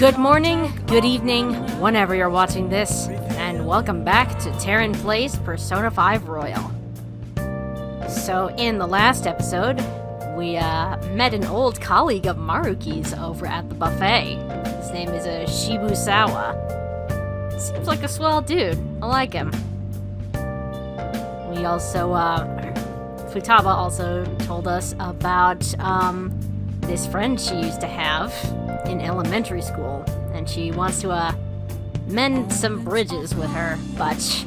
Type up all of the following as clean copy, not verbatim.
Good morning, good evening, whenever you're watching this, and welcome back to Taryn Plays Persona 5 Royal. So, in the last episode, we met an old colleague of Maruki's over at the buffet. His name is Shibusawa. Seems like a swell dude. I like him. We also, Futaba also told us about, this friend she used to have in elementary school, and she wants to, mend some bridges with her, but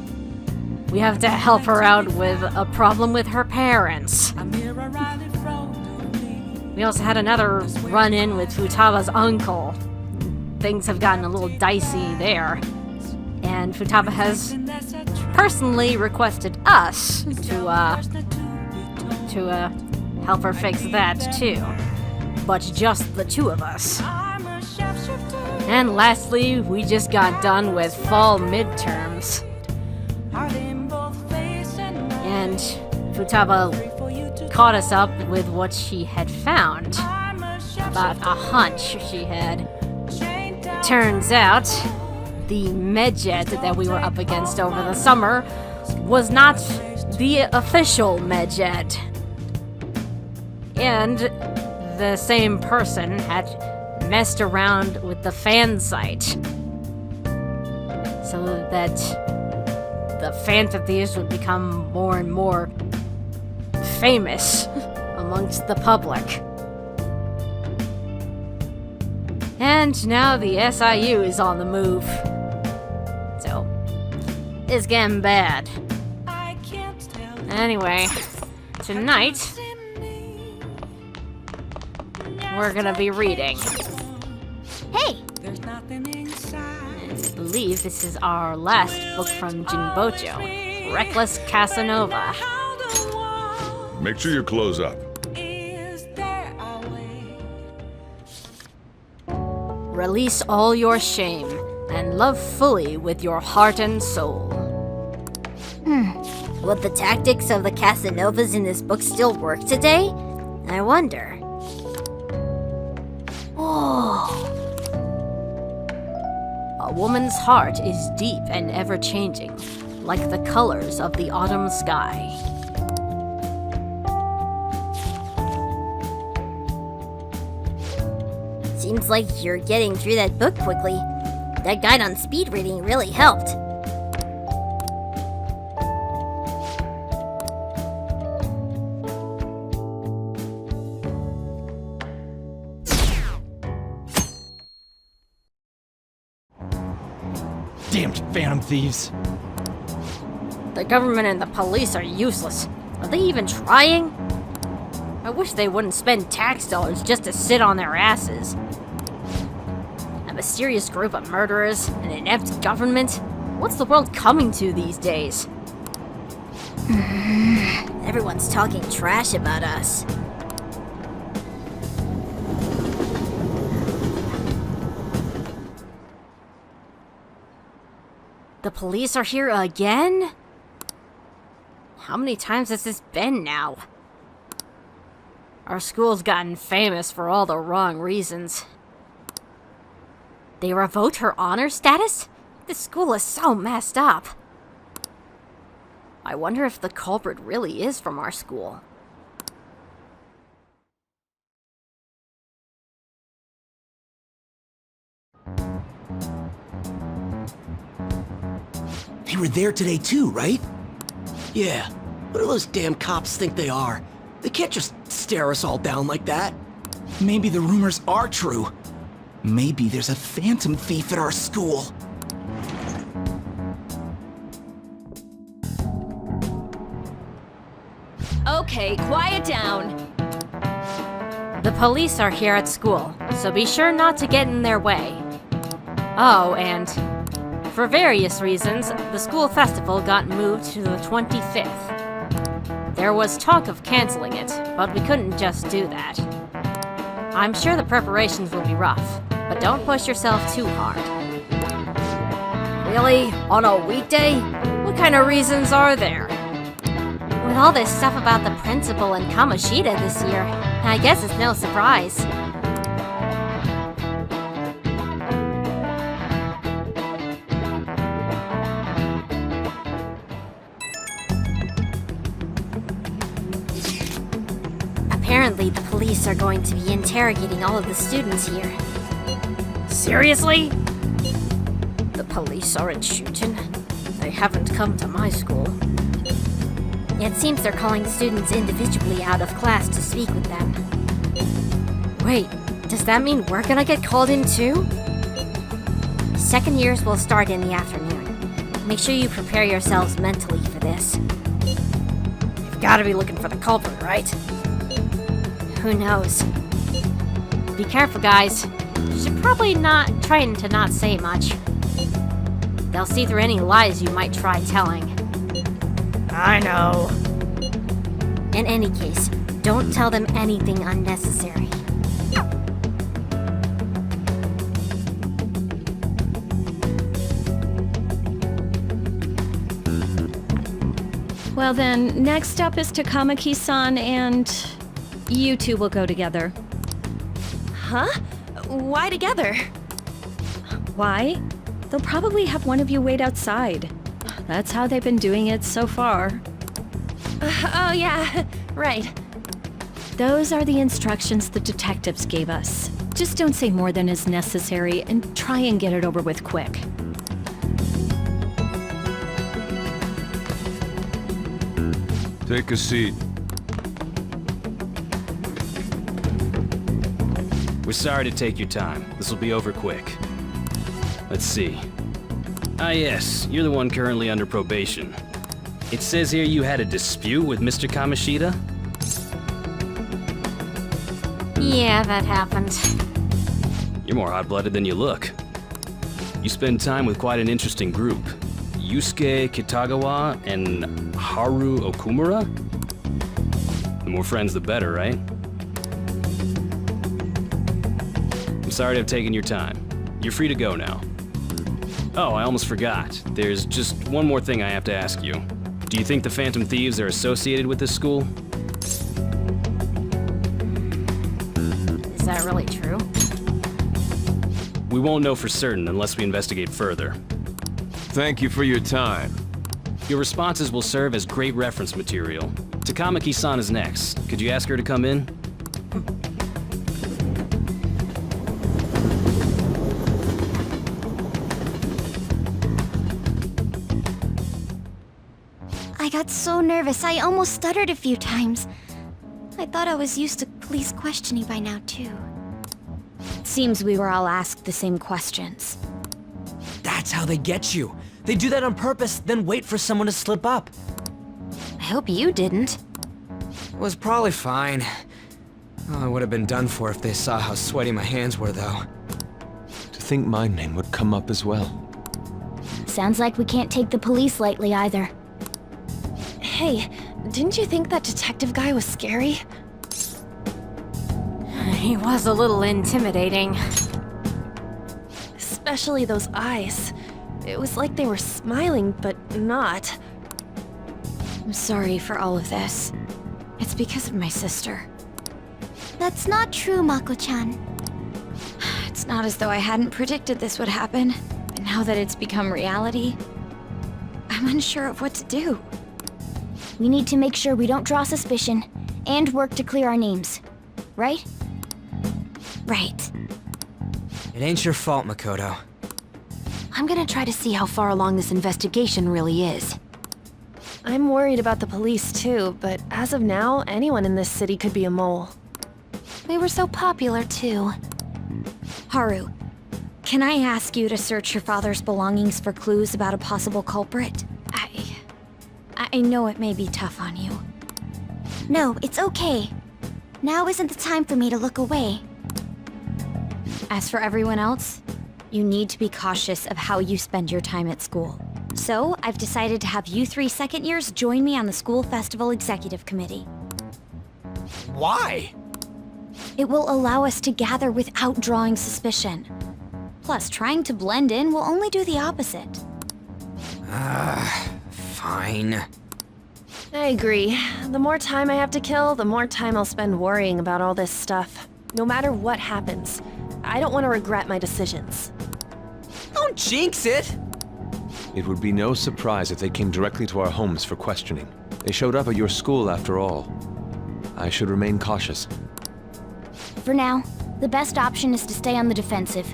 we have to help her out with a problem with her parents. We also had another run-in with Futaba's uncle. Things have gotten a little dicey there, and Futaba has personally requested us to help her fix that too. But just the two of us. And lastly, we just got done with fall midterms. And Futaba caught us up with what she had found. About a hunch she had. Turns out, the medjet that we were up against over the summer was not the official medjet. And the same person had messed around with the fan site so that the Phantom Thieves would become more and more famous amongst the public. And now the SIU is on the move. So, it's getting bad. Anyway, tonight we're gonna be reading. Hey! And I believe this is our last book from Jinbocho, Reckless Casanova. Make sure you close up. Release all your shame and love fully with your heart and soul. Would the tactics of the Casanovas in this book still work today? I wonder. A woman's heart is deep and ever-changing, like the colors of the autumn sky. Seems like you're getting through that book quickly. That guide on speed reading really helped. Damned Phantom Thieves. The government and the police are useless. Are they even trying? I wish they wouldn't spend tax dollars just to sit on their asses. A mysterious group of murderers, an inept government? What's the world coming to these days? Everyone's talking trash about us. The police are here again? How many times has this been now? Our school's gotten famous for all the wrong reasons. They revoked her honor status? This school is so messed up. I wonder if the culprit really is from our school. They were there today too, right? Yeah, what do those damn cops think they are? They can't just stare us all down like that. Maybe the rumors are true. Maybe there's a phantom thief at our school. Okay, quiet down. The police are here at school, so be sure not to get in their way. Oh, and for various reasons, the school festival got moved to the 25th. There was talk of canceling it, but we couldn't just do that. I'm sure the preparations will be rough, but don't push yourself too hard. Really? On a weekday? What kind of reasons are there? With all this stuff about the principal and Kamoshida this year, I guess it's no surprise. Apparently, the police are going to be interrogating all of the students here. Seriously? The police are in Shujin? They haven't come to my school. It seems they're calling students individually out of class to speak with them. Wait, does that mean we're gonna get called in too? Second years will start in the afternoon. Make sure you prepare yourselves mentally for this. You've gotta be looking for the culprit, right? Who knows? Be careful, guys. You should probably try to not say much. They'll see through any lies you might try telling. I know. In any case, don't tell them anything unnecessary. Well then, next up is Takoyaki-san and you two will go together. Huh? Why together? Why? They'll probably have one of you wait outside. That's how they've been doing it so far. Oh yeah, right. Those are the instructions the detectives gave us. Just don't say more than is necessary and try and get it over with quick. Take a seat. We're sorry to take your time. This will be over quick. Let's see. Ah yes, you're the one currently under probation. It says here you had a dispute with Mr. Kamoshida? Yeah, that happened. You're more hot-blooded than you look. You spend time with quite an interesting group. Yusuke Kitagawa and Haru Okumura? The more friends, the better, right? I'm sorry to have taken your time. You're free to go now. Oh, I almost forgot. There's just one more thing I have to ask you. Do you think the Phantom Thieves are associated with this school? Is that really true? We won't know for certain unless we investigate further. Thank you for your time. Your responses will serve as great reference material. Takoyaki-san is next. Could you ask her to come in? I got so nervous, I almost stuttered a few times. I thought I was used to police questioning by now, too. Seems we were all asked the same questions. That's how they get you. They do that on purpose, then wait for someone to slip up. I hope you didn't. It was probably fine. Oh, I would have been done for if they saw how sweaty my hands were, though. To think my name would come up as well. Sounds like we can't take the police lightly either. Hey, didn't you think that detective guy was scary? He was a little intimidating. Especially those eyes. It was like they were smiling, but not. I'm sorry for all of this. It's because of my sister. That's not true, Mako-chan. It's not as though I hadn't predicted this would happen, but now that it's become reality, I'm unsure of what to do. We need to make sure we don't draw suspicion, and work to clear our names. Right? Right. It ain't your fault, Makoto. I'm gonna try to see how far along this investigation really is. I'm worried about the police too, but as of now, anyone in this city could be a mole. We were so popular too. Haru, can I ask you to search your father's belongings for clues about a possible culprit? I know it may be tough on you. No, it's okay. Now isn't the time for me to look away. As for everyone else, you need to be cautious of how you spend your time at school. So, I've decided to have you 3 second years join me on the school festival executive committee. Why? It will allow us to gather without drawing suspicion. Plus, trying to blend in will only do the opposite. Fine. I agree. The more time I have to kill, the more time I'll spend worrying about all this stuff. No matter what happens, I don't want to regret my decisions. Don't jinx it! It would be no surprise if they came directly to our homes for questioning. They showed up at your school after all. I should remain cautious. For now, the best option is to stay on the defensive.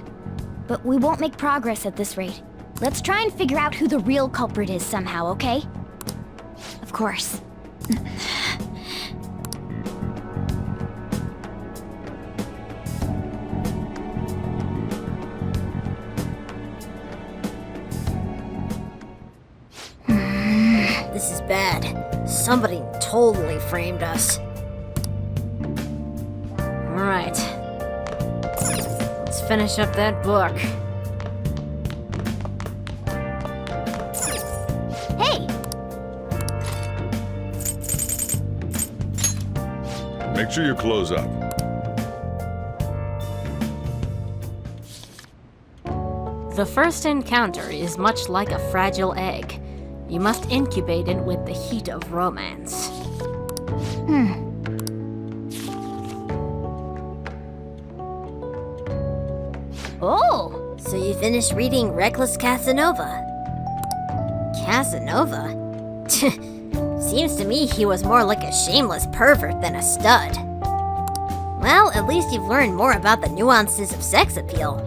But we won't make progress at this rate. Let's try and figure out who the real culprit is somehow, okay? Of course. This is bad. Somebody totally framed us. Alright. Let's finish up that book. Hey! Make sure you close up. The first encounter is much like a fragile egg. You must incubate it with the heat of romance. Oh, so you finished reading Reckless Casanova? Casanova? Seems to me he was more like a shameless pervert than a stud. Well, at least you've learned more about the nuances of sex appeal.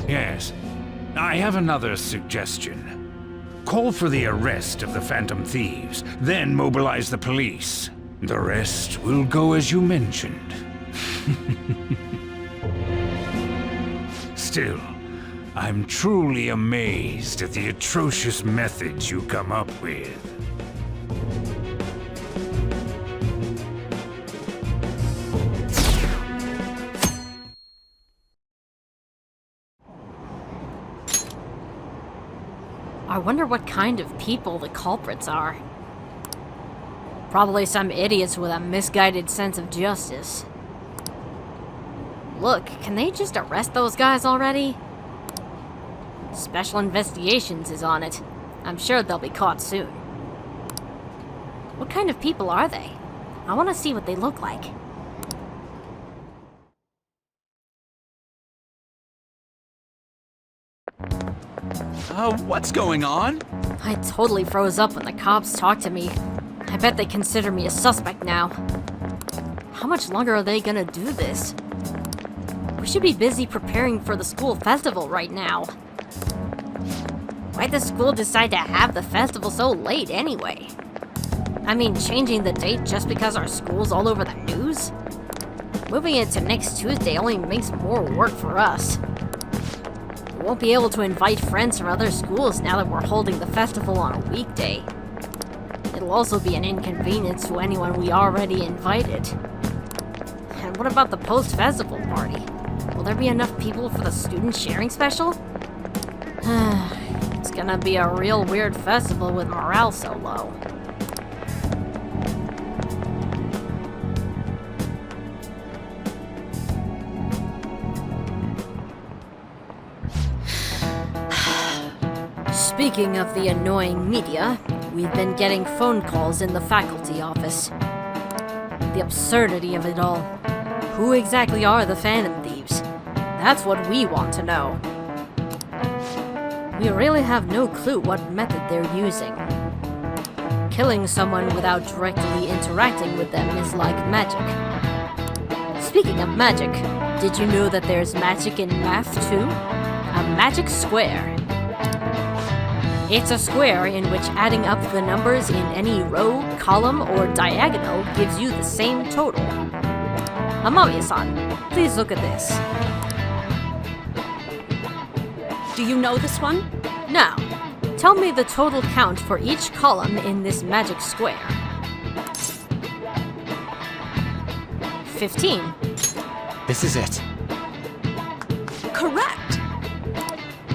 Yes, I have another suggestion. Call for the arrest of the Phantom Thieves, then mobilize the police. The rest will go as you mentioned. Still, I'm truly amazed at the atrocious methods you come up with. I wonder what kind of people the culprits are. Probably some idiots with a misguided sense of justice. Look, can they just arrest those guys already? Special Investigations is on it. I'm sure they'll be caught soon. What kind of people are they? I want to see what they look like. What's going on? I totally froze up when the cops talked to me. I bet they consider me a suspect now. How much longer are they gonna do this? We should be busy preparing for the school festival right now. Why'd the school decide to have the festival so late anyway? I mean, changing the date just because our school's all over the news? Moving it to next Tuesday only makes more work for us. We won't be able to invite friends from other schools now that we're holding the festival on a weekday. It'll also be an inconvenience to anyone we already invited. And what about the post-festival party? Will there be enough people for the student sharing special? It's gonna be a real weird festival with morale so low. Speaking of the annoying media, we've been getting phone calls in the faculty office. The absurdity of it all. Who exactly are the Phantom Thieves? That's what we want to know. We really have no clue what method they're using. Killing someone without directly interacting with them is like magic. Speaking of magic, did you know that there's magic in math too? A magic square. It's a square in which adding up the numbers in any row, column, or diagonal gives you the same total. Amamiya-san, please look at this. Do you know this one? Now, tell me the total count for each column in this magic square. 15. This is it. Correct!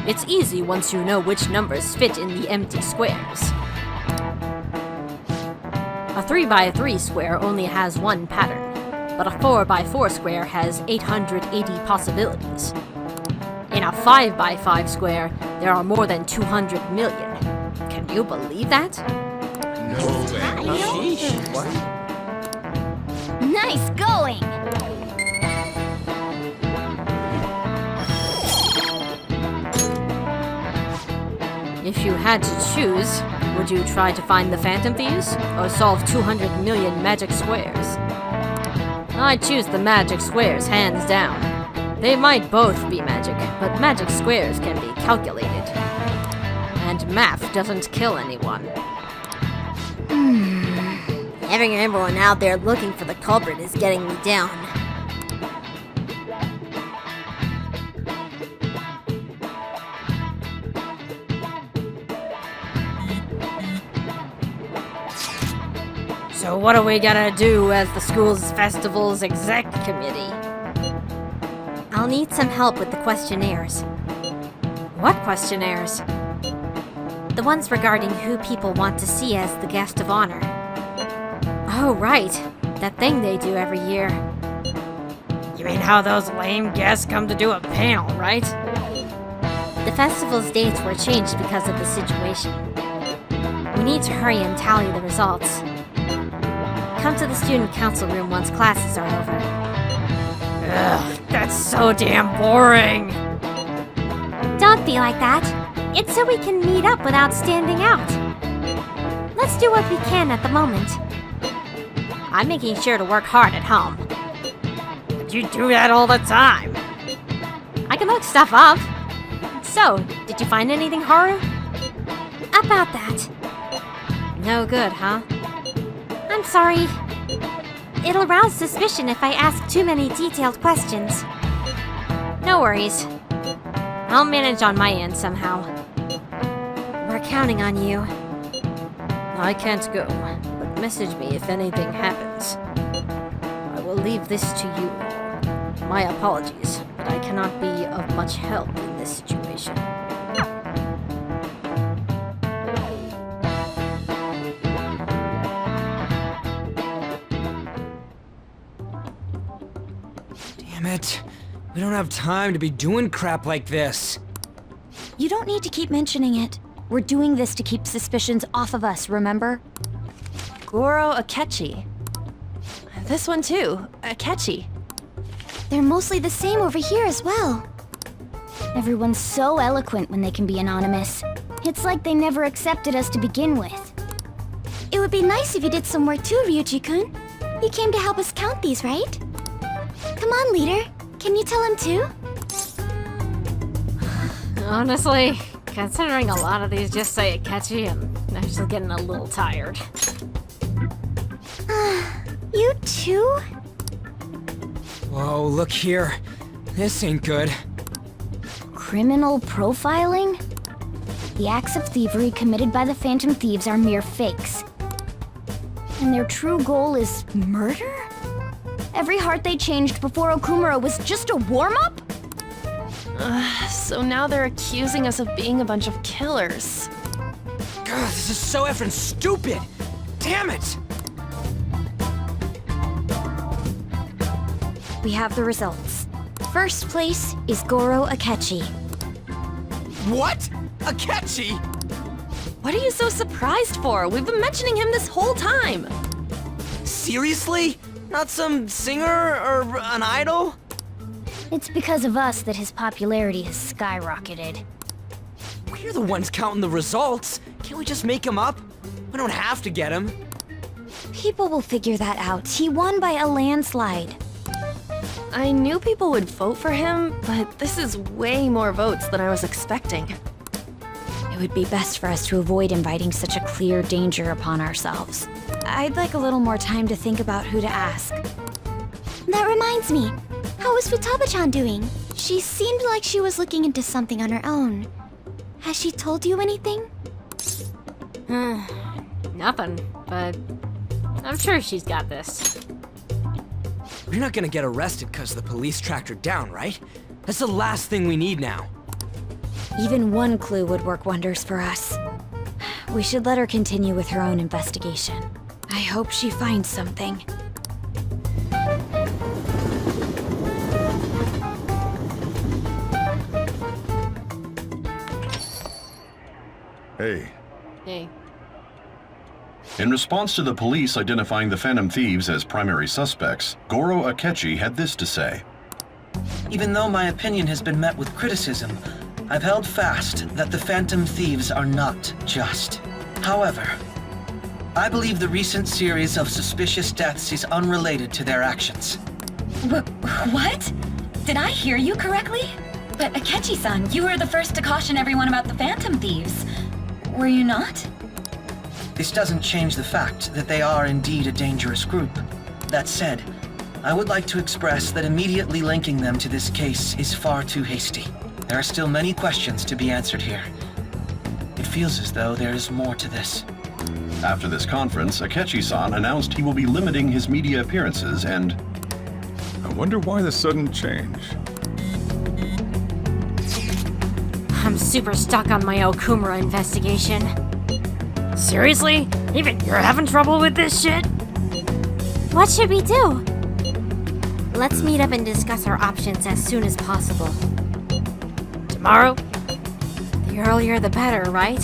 It's easy once you know which numbers fit in the empty squares. A 3x3 square only has one pattern, but a 4x4 square has 880 possibilities. In a 5x5 square, there are more than 200 million. Can you believe that? Nice going! If you had to choose, would you try to find the Phantom Thieves, or solve 200 million magic squares? I'd choose the magic squares, hands down. They might both be magic, but magic squares can be calculated. And math doesn't kill anyone. Having everyone out there looking for the culprit is getting me down. So what are we gonna do as the school's festival's exec committee? I'll need some help with the questionnaires. What questionnaires? The ones regarding who people want to see as the guest of honor. Oh, right. That thing they do every year. You mean how those lame guests come to do a panel, right? The festival's dates were changed because of the situation. We need to hurry and tally the results. Come to the student council room once classes are over. Ugh, that's so damn boring! Don't be like that. It's so we can meet up without standing out. Let's do what we can at the moment. I'm making sure to work hard at home. But you do that all the time. I can look stuff up. So, did you find anything, Haru? About that. No good, huh? I'm sorry. It'll arouse suspicion if I ask too many detailed questions. No worries. I'll manage on my end somehow. We're counting on you. I can't go, but message me if anything happens. I will leave this to you. My apologies, but I cannot be of much help in this situation. Damn it. We don't have time to be doing crap like this. You don't need to keep mentioning it. We're doing this to keep suspicions off of us, remember? Goro Akechi. This one too, Akechi. They're mostly the same over here as well. Everyone's so eloquent when they can be anonymous. It's like they never accepted us to begin with. It would be nice if you did some work too, Ryuji-kun. You came to help us count these, right? Come on, leader. Can you tell him too? Honestly, considering a lot of these just say Akechi, I'm actually getting a little tired. You too? Whoa, look here. This ain't good. Criminal profiling? The acts of thievery committed by the Phantom Thieves are mere fakes. And their true goal is murder? Every heart they changed before Okumura was just a warm-up? So now they're accusing us of being a bunch of killers. God, this is so effing stupid! Damn it! We have the results. First place is Goro Akechi. What? Akechi? What are you so surprised for? We've been mentioning him this whole time. Seriously? Not some singer or an idol? It's because of us that his popularity has skyrocketed. We're the ones counting the results. Can't we just make him up? We don't have to get him. People will figure that out. He won by a landslide. I knew people would vote for him, but this is way more votes than I was expecting. It would be best for us to avoid inviting such a clear danger upon ourselves. I'd like a little more time to think about who to ask. That reminds me. How is Futaba-chan doing? She seemed like she was looking into something on her own. Has she told you anything? Nothing, but I'm sure she's got this. We're not gonna get arrested because the police tracked her down, right? That's the last thing we need now. Even one clue would work wonders for us. We should let her continue with her own investigation. I hope she finds something. Hey. Hey. In response to the police identifying the Phantom Thieves as primary suspects, Goro Akechi had this to say. Even though my opinion has been met with criticism, I've held fast that the Phantom Thieves are not just. However, I believe the recent series of suspicious deaths is unrelated to their actions. What? Did I hear you correctly? But Akechi-san, you were the first to caution everyone about the Phantom Thieves. Were you not? This doesn't change the fact that they are indeed a dangerous group. That said, I would like to express that immediately linking them to this case is far too hasty. There are still many questions to be answered here. It feels as though there is more to this. After this conference, Akechi-san announced he will be limiting his media appearances and... I wonder why the sudden change. I'm super stuck on my Okumura investigation. Seriously? Even you're having trouble with this shit? What should we do? Let's meet up and discuss our options as soon as possible. Tomorrow? The earlier the better, right?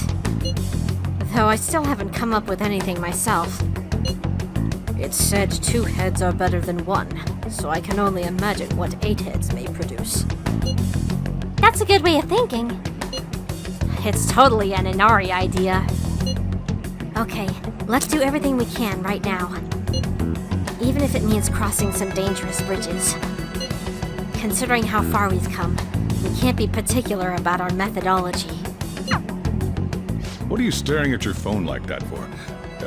Though I still haven't come up with anything myself. It's said 2 heads are better than 1, so I can only imagine what 8 heads may produce. That's a good way of thinking. It's totally an Inari idea. Okay, let's do everything we can right now. Even if it means crossing some dangerous bridges. Considering how far we've come, we can't be particular about our methodology. What are you staring at your phone like that for?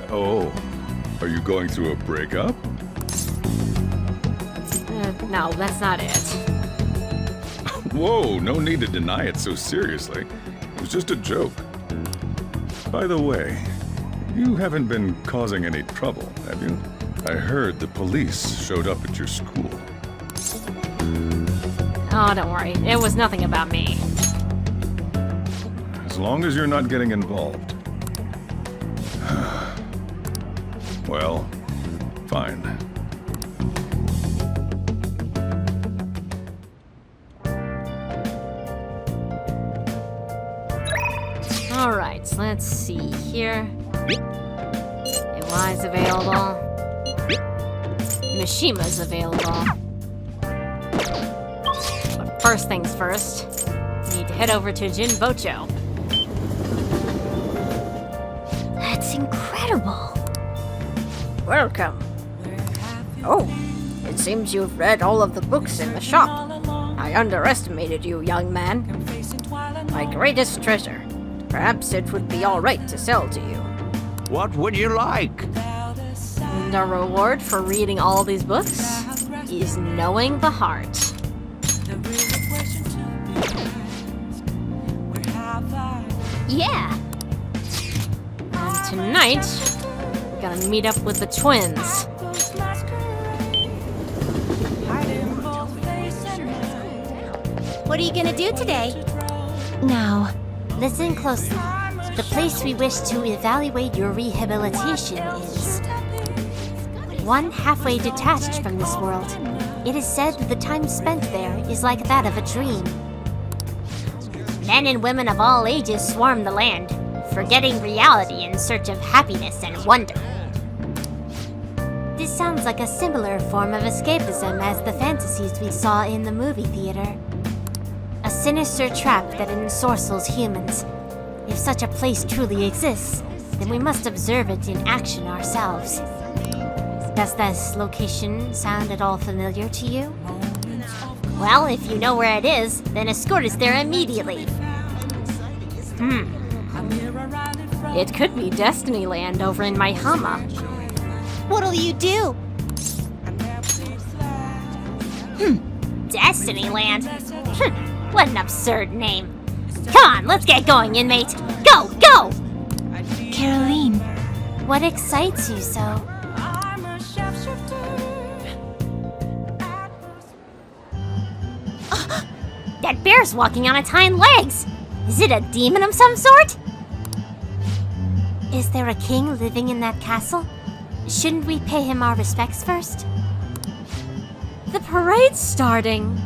Oh, are you going through a breakup? No, that's not it. Whoa, no need to deny it so seriously. It was just a joke. By the way, you haven't been causing any trouble, have you? I heard the police showed up at your school. Oh, don't worry. It was nothing about me. As long as you're not getting involved. Well, fine. Alright, let's see here. AY's available. Mishima's available. But first things first, need to head over to Jin Bocho. That's incredible. Welcome. Oh, it seems you've read all of the books in the shop. I underestimated you, young man. My greatest treasure. Perhaps it would be all right to sell to you. What would you like? And our reward for reading all these books is knowing the heart. Yeah. And tonight, we're gonna meet up with the twins. What are you gonna do today? Now, listen closely. The place we wish to evaluate your rehabilitation is one halfway detached from this world. It is said the time spent there is like that of a dream. Men and women of all ages swarm the land, forgetting reality in search of happiness and wonder. This sounds like a similar form of escapism as the fantasies we saw in the movie theater. A sinister trap that ensorcels humans. If such a place truly exists, then we must observe it in action ourselves. Does this location sound at all familiar to you? Well, if you know where it is, then escort us there immediately. It could be Destinyland over in Maihama. what'll you do? Destinyland? What an absurd name. Come on, let's get going, inmate. Go, go! Caroline. What excites you so? That bear's walking on its hind legs. Is it a demon of some sort? Is there a king living in that castle? Shouldn't we pay him our respects first? The parade's starting.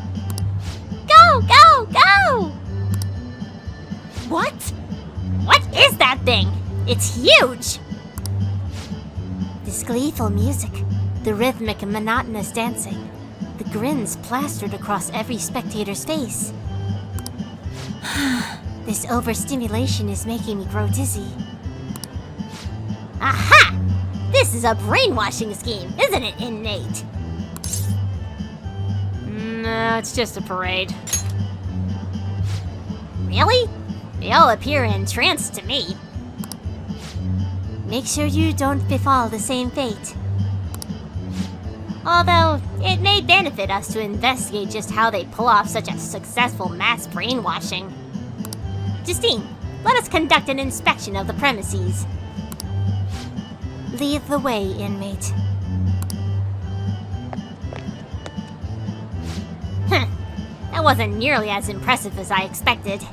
Go, go, go! What? What is that thing? It's huge! This gleeful music, the rhythmic and monotonous dancing, the grins plastered across every spectator's face. This overstimulation is making me grow dizzy. Aha! This is a brainwashing scheme, isn't it, inmate? No, it's just a parade. Really? They all appear entranced to me. Make sure you don't befall the same fate. Although, it may benefit us to investigate just how they pull off such a successful mass brainwashing. Justine, let us conduct an inspection of the premises. Lead the way, inmate. That wasn't nearly as impressive as I expected.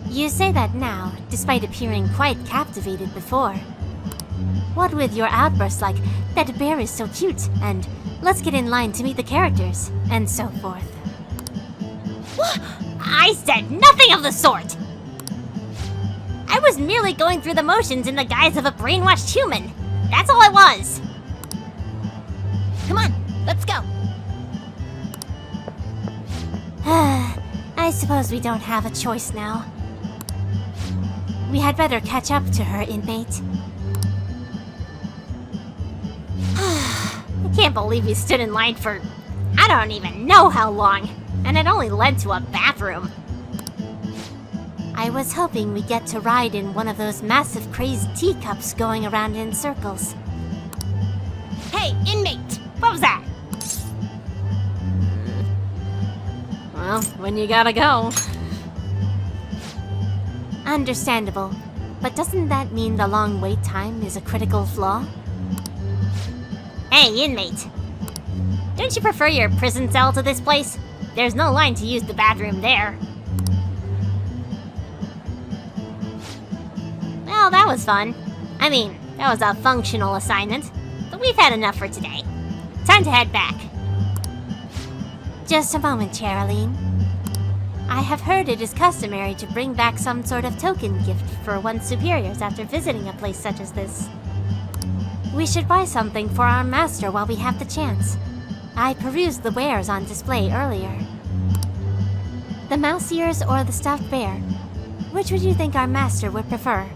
You say that now, despite appearing quite captivated before. What with your outbursts like, that bear is so cute, and let's get in line to meet the characters, and so forth. What? I said nothing of the sort! I was merely going through the motions in the guise of a brainwashed human. That's all I was. Come on, let's go. I suppose we don't have a choice now. We had better catch up to her, inmate. I can't believe we stood in line for I don't even know how long, and it only led to a bathroom. I was hoping we'd get to ride in one of those massive crazed teacups going around in circles. Hey, inmate! What was that? Well, when you gotta go. Understandable, but doesn't that mean the long wait time is a critical flaw? Hey, inmate! Don't you prefer your prison cell to this place? There's no line to use the bathroom there. Well, that was fun. I mean, that was a functional assignment, but we've had enough for today. Time to head back. Just a moment, Cheryline. I have heard it is customary to bring back some sort of token gift for one's superiors after visiting a place such as this. We should buy something for our master while we have the chance. I perused the wares on display earlier. The mouse ears or the stuffed bear? Which would you think our master would prefer?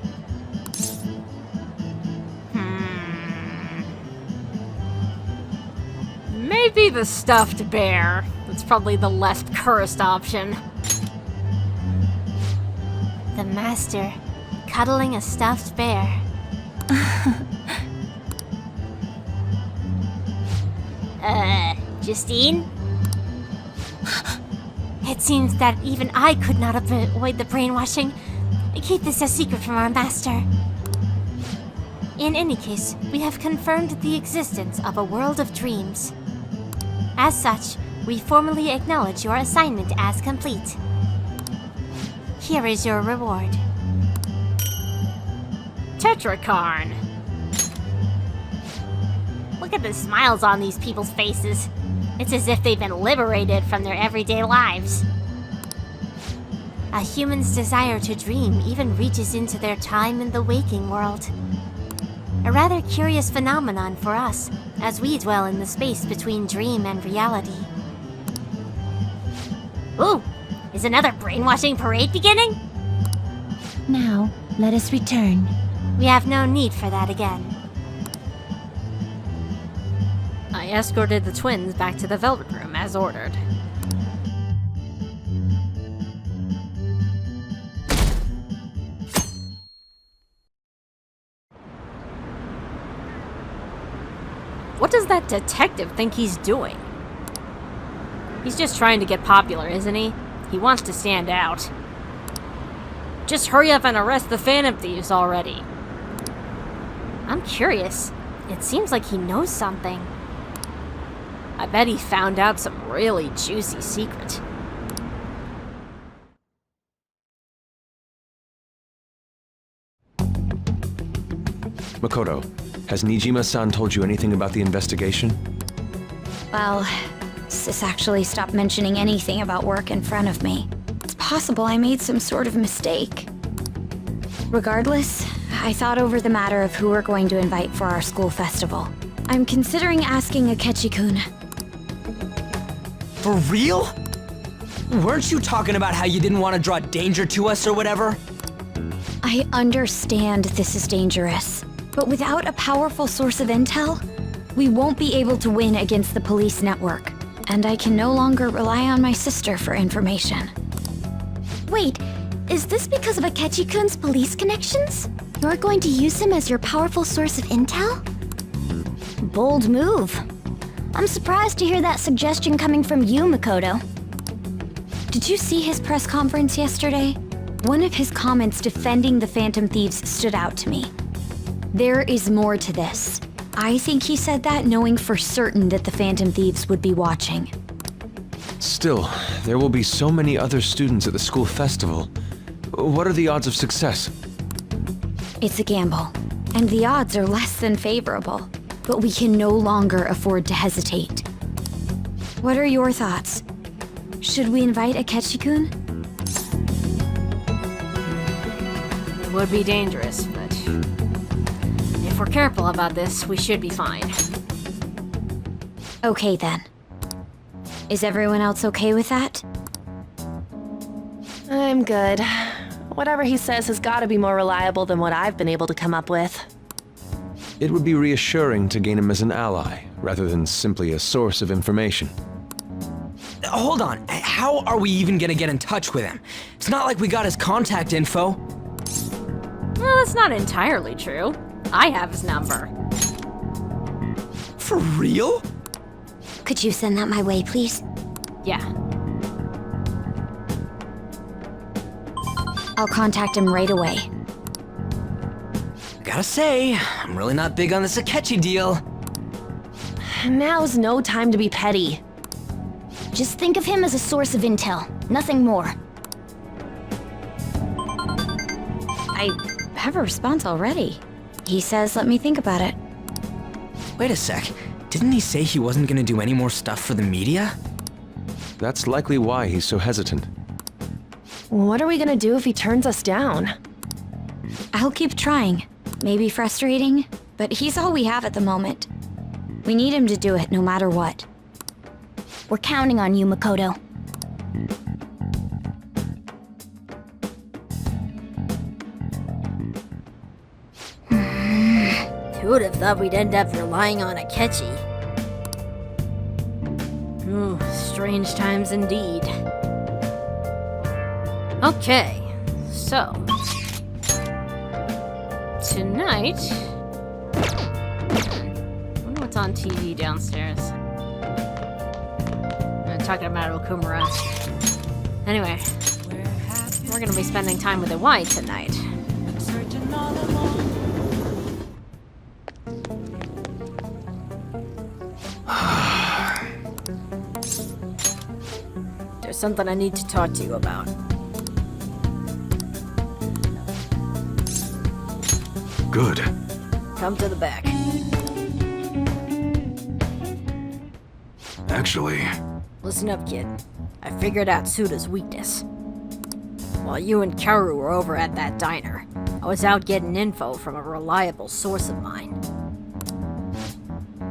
Maybe the stuffed bear. That's probably the less cursed option. The master, cuddling a stuffed bear. Justine? It seems that even I could not avoid the brainwashing. Keep this a secret from our master. In any case, we have confirmed the existence of a world of dreams. As such, we formally acknowledge your assignment as complete. Here is your reward. Tetracarn. Look at the smiles on these people's faces. It's as if they've been liberated from their everyday lives. A human's desire to dream even reaches into their time in the waking world. A rather curious phenomenon for us, as we dwell in the space between dream and reality. Ooh! Is another brainwashing parade beginning? Now, let us return. We have no need for that again. I escorted the twins back to the Velvet Room as ordered. What does that detective think he's doing? He's just trying to get popular, isn't he? He wants to stand out. Just hurry up and arrest the Phantom Thieves already. I'm curious. It seems like he knows something. I bet he found out some really juicy secret. Makoto, has Nijima-san told you anything about the investigation? Well, Sis actually stopped mentioning anything about work in front of me. It's possible I made some sort of mistake. Regardless, I thought over the matter of who we're going to invite for our school festival. I'm considering asking Akechi-kun. For real? Weren't you talking about how you didn't want to draw danger to us or whatever? I understand this is dangerous, but without a powerful source of intel, we won't be able to win against the police network, and I can no longer rely on my sister for information. Wait, is this because of Akechi-kun's police connections? You're going to use him as your powerful source of intel? Bold move. I'm surprised to hear that suggestion coming from you, Makoto. Did you see his press conference yesterday? One of his comments defending the Phantom Thieves stood out to me. There is more to this. I think he said that knowing for certain that the Phantom Thieves would be watching. Still, there will be so many other students at the school festival. What are the odds of success? It's a gamble, and the odds are less than favorable, but we can no longer afford to hesitate. What are your thoughts? Should we invite Akechi-kun? It would be dangerous, but if we're careful about this, we should be fine. Okay then. Is everyone else okay with that? I'm good. Whatever he says has got to be more reliable than what I've been able to come up with. It would be reassuring to gain him as an ally, rather than simply a source of information. Hold on, how are we even gonna get in touch with him? It's not like we got his contact info. Well, that's not entirely true. I have his number. For real? Could you send that my way, please? Yeah. I'll contact him right away. Gotta say, I'm really not big on this Akechi deal. Now's no time to be petty. Just think of him as a source of intel, nothing more. I have a response already. He says let me think about it. Wait a sec, didn't he say he wasn't gonna do any more stuff for the media? That's likely why he's so hesitant. What are we gonna do if he turns us down? I'll keep trying. Maybe frustrating, but he's all we have at the moment. We need him to do it no matter what. We're counting on you, Makoto. Who would have thought we'd end up relying on Akechi? Ooh, strange times indeed. Okay, so... tonight... I wonder what's on TV downstairs. I'm talking about Okumura. Anyway, we're gonna be spending time with Iwai tonight. There's something I need to talk to you about. Good. Come to the back. Actually... Listen up, kid. I figured out Suda's weakness. While you and Kaoru were over at that diner, I was out getting info from a reliable source of mine.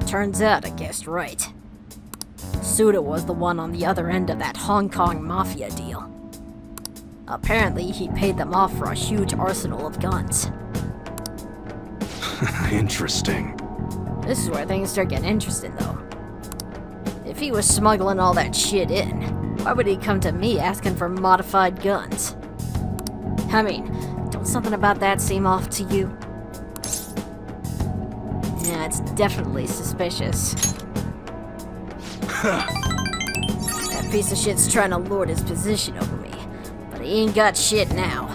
Turns out I guessed right. Suda was the one on the other end of that Hong Kong mafia deal. Apparently, he paid them off for a huge arsenal of guns. Interesting. This is where things start getting interesting, though. If he was smuggling all that shit in, why would he come to me asking for modified guns? I mean, don't something about that seem off to you? Yeah, it's definitely suspicious. That piece of shit's trying to lord his position over me, but he ain't got shit now.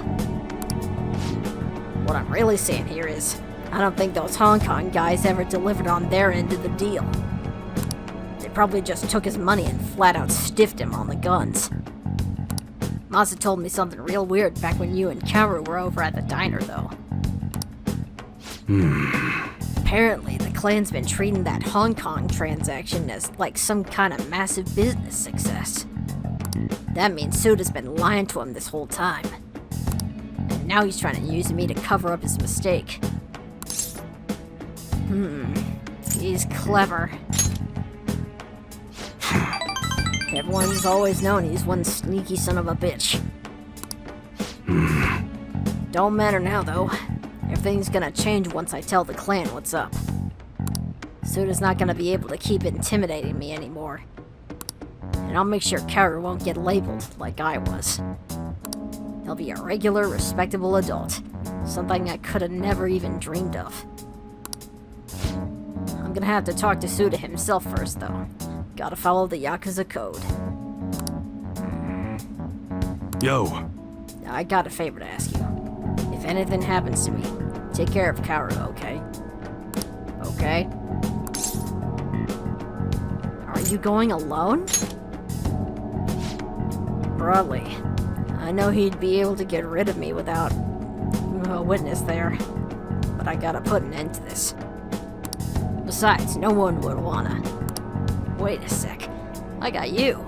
What I'm really saying here is, I don't think those Hong Kong guys ever delivered on their end of the deal. They probably just took his money and flat out stiffed him on the guns. Masa told me something real weird back when you and Kaoru were over at the diner, though. Apparently, the clan's been treating that Hong Kong transaction as like some kind of massive business success. That means Suda's been lying to him this whole time. And now he's trying to use me to cover up his mistake. He's clever. Everyone's always known he's one sneaky son of a bitch. Don't matter now, though. Everything's gonna change once I tell the clan what's up. Suda's not gonna be able to keep intimidating me anymore. And I'll make sure Kaoru won't get labeled like I was. He'll be a regular, respectable adult. Something I could have never even dreamed of. I'm gonna have to talk to Suda himself first, though. Gotta follow the Yakuza code. Yo. I got a favor to ask you. If anything happens to me, take care of Kaoru, okay? Okay? Are you going alone? Broadly, I know he'd be able to get rid of me without a witness there, but I gotta put an end to this. Besides, no one would wanna. Wait a sec. I got you.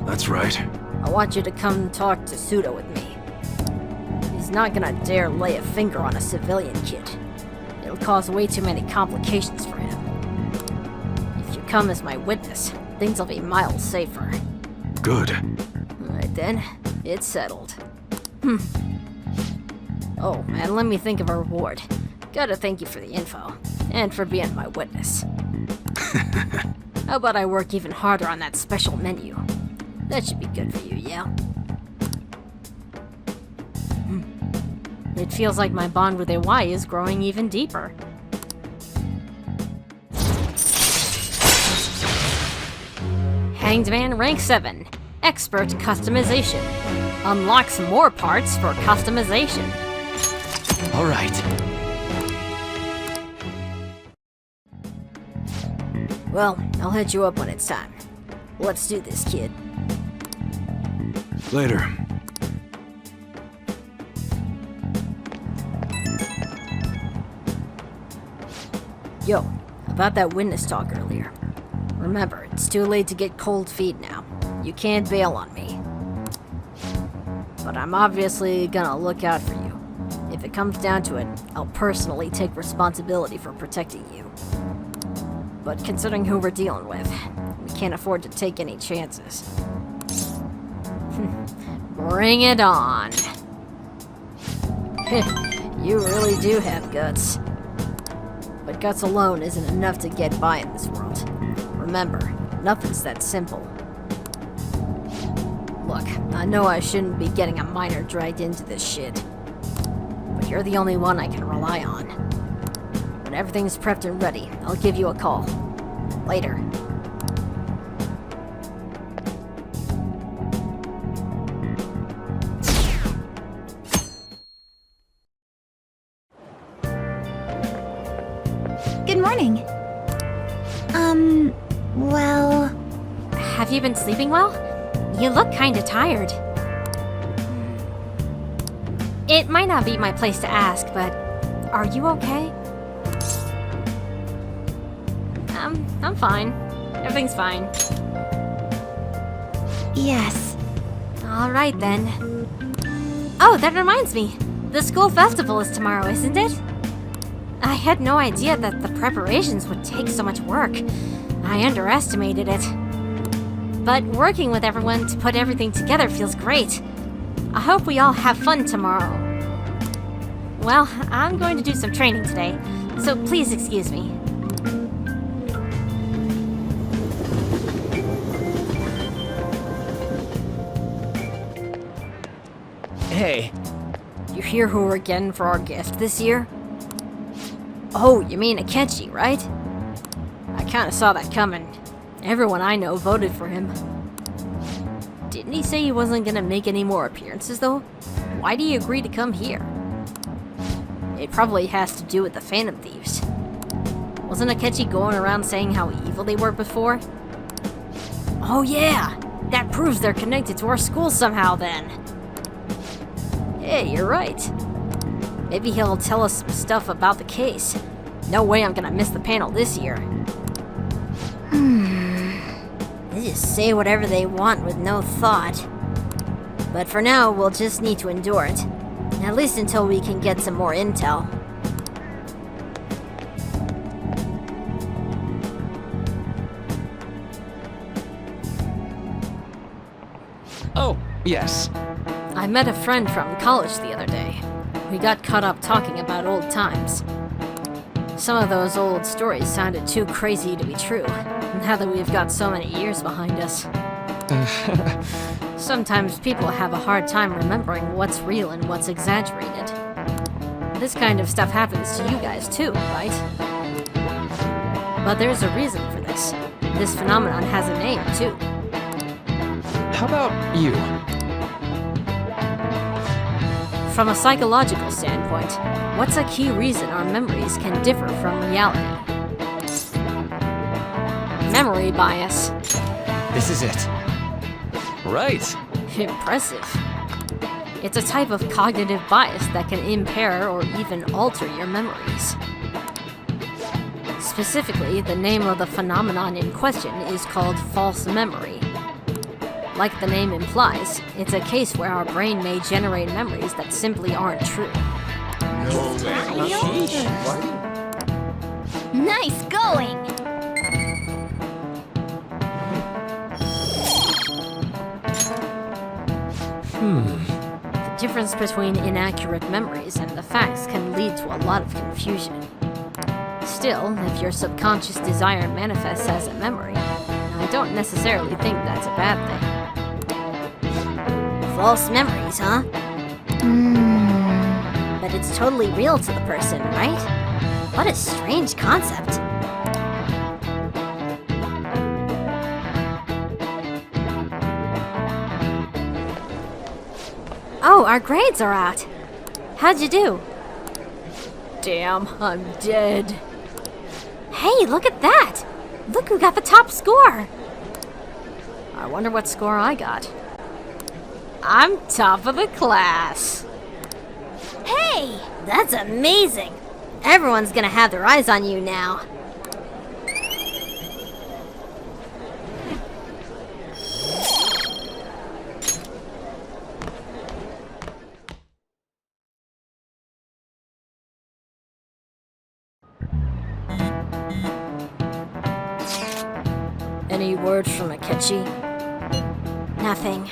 That's right. I want you to come talk to Suda with me. He's not gonna dare lay a finger on a civilian kid. It'll cause way too many complications for him. If you come as my witness, things will be miles safer. Good. Alright then, it's settled. Oh, and let me think of a reward. Gotta thank you for the info, and for being my witness. How about I work even harder on that special menu? That should be good for you, yeah? It feels like my bond with AY is growing even deeper. Hanged Man Rank 7. Expert Customization. Unlocks more parts for customization. All right. Well, I'll hit you up when it's time. Let's do this, kid. Later. Yo, about that witness talk earlier. Remember, it's too late to get cold feet now. You can't bail on me. But I'm obviously gonna look out for you. If it comes down to it, I'll personally take responsibility for protecting you. But considering who we're dealing with, we can't afford to take any chances. Bring it on. You really do have guts. But guts alone isn't enough to get by in this world. Remember, nothing's that simple. Look, I know I shouldn't be getting a minor dragged into this shit. But you're the only one I can rely on. When everything's prepped and ready, I'll give you a call. Later. Good morning. Well... Have you been sleeping well? You look kinda tired. It might not be my place to ask, but are you okay? I'm fine. Everything's fine. Yes. Alright then. Oh, that reminds me. The school festival is tomorrow, isn't it? I had no idea that the preparations would take so much work. I underestimated it. But working with everyone to put everything together feels great. I hope we all have fun tomorrow. Well, I'm going to do some training today, so please excuse me. Hey. You hear who we're getting for our gift this year? Oh, you mean Akechi, right? I kinda saw that coming. Everyone I know voted for him. Didn't he say he wasn't gonna make any more appearances, though? Why'd he agree to come here? It probably has to do with the Phantom Thieves. Wasn't Akechi going around saying how evil they were before? Oh yeah! That proves they're connected to our school somehow, then. Hey, you're right. Maybe he'll tell us some stuff about the case. No way I'm gonna miss the panel this year. They just say whatever they want with no thought. But for now, we'll just need to endure it. At least until we can get some more intel. Oh, yes. I met a friend from college the other day. We got caught up talking about old times. Some of those old stories sounded too crazy to be true, now that we've got so many years behind us. Sometimes people have a hard time remembering what's real and what's exaggerated. This kind of stuff happens to you guys too, right? But there's a reason for this. This phenomenon has a name too. How about you? From a psychological standpoint, what's a key reason our memories can differ from reality? Memory bias. This is it. Right. Impressive. It's a type of cognitive bias that can impair or even alter your memories. Specifically, the name of the phenomenon in question is called false memory. Like the name implies, it's a case where our brain may generate memories that simply aren't true. Nice going! The difference between inaccurate memories and the facts can lead to a lot of confusion. Still, if your subconscious desire manifests as a memory, I don't necessarily think that's a bad thing. False memories, huh? But it's totally real to the person, right? What a strange concept. Oh, our grades are out. How'd you do? Damn, I'm dead. Hey, look at that! Look who got the top score! I wonder what score I got. I'm top of the class. Hey! That's amazing! Everyone's gonna have their eyes on you now. Any word from Akechi? Nothing.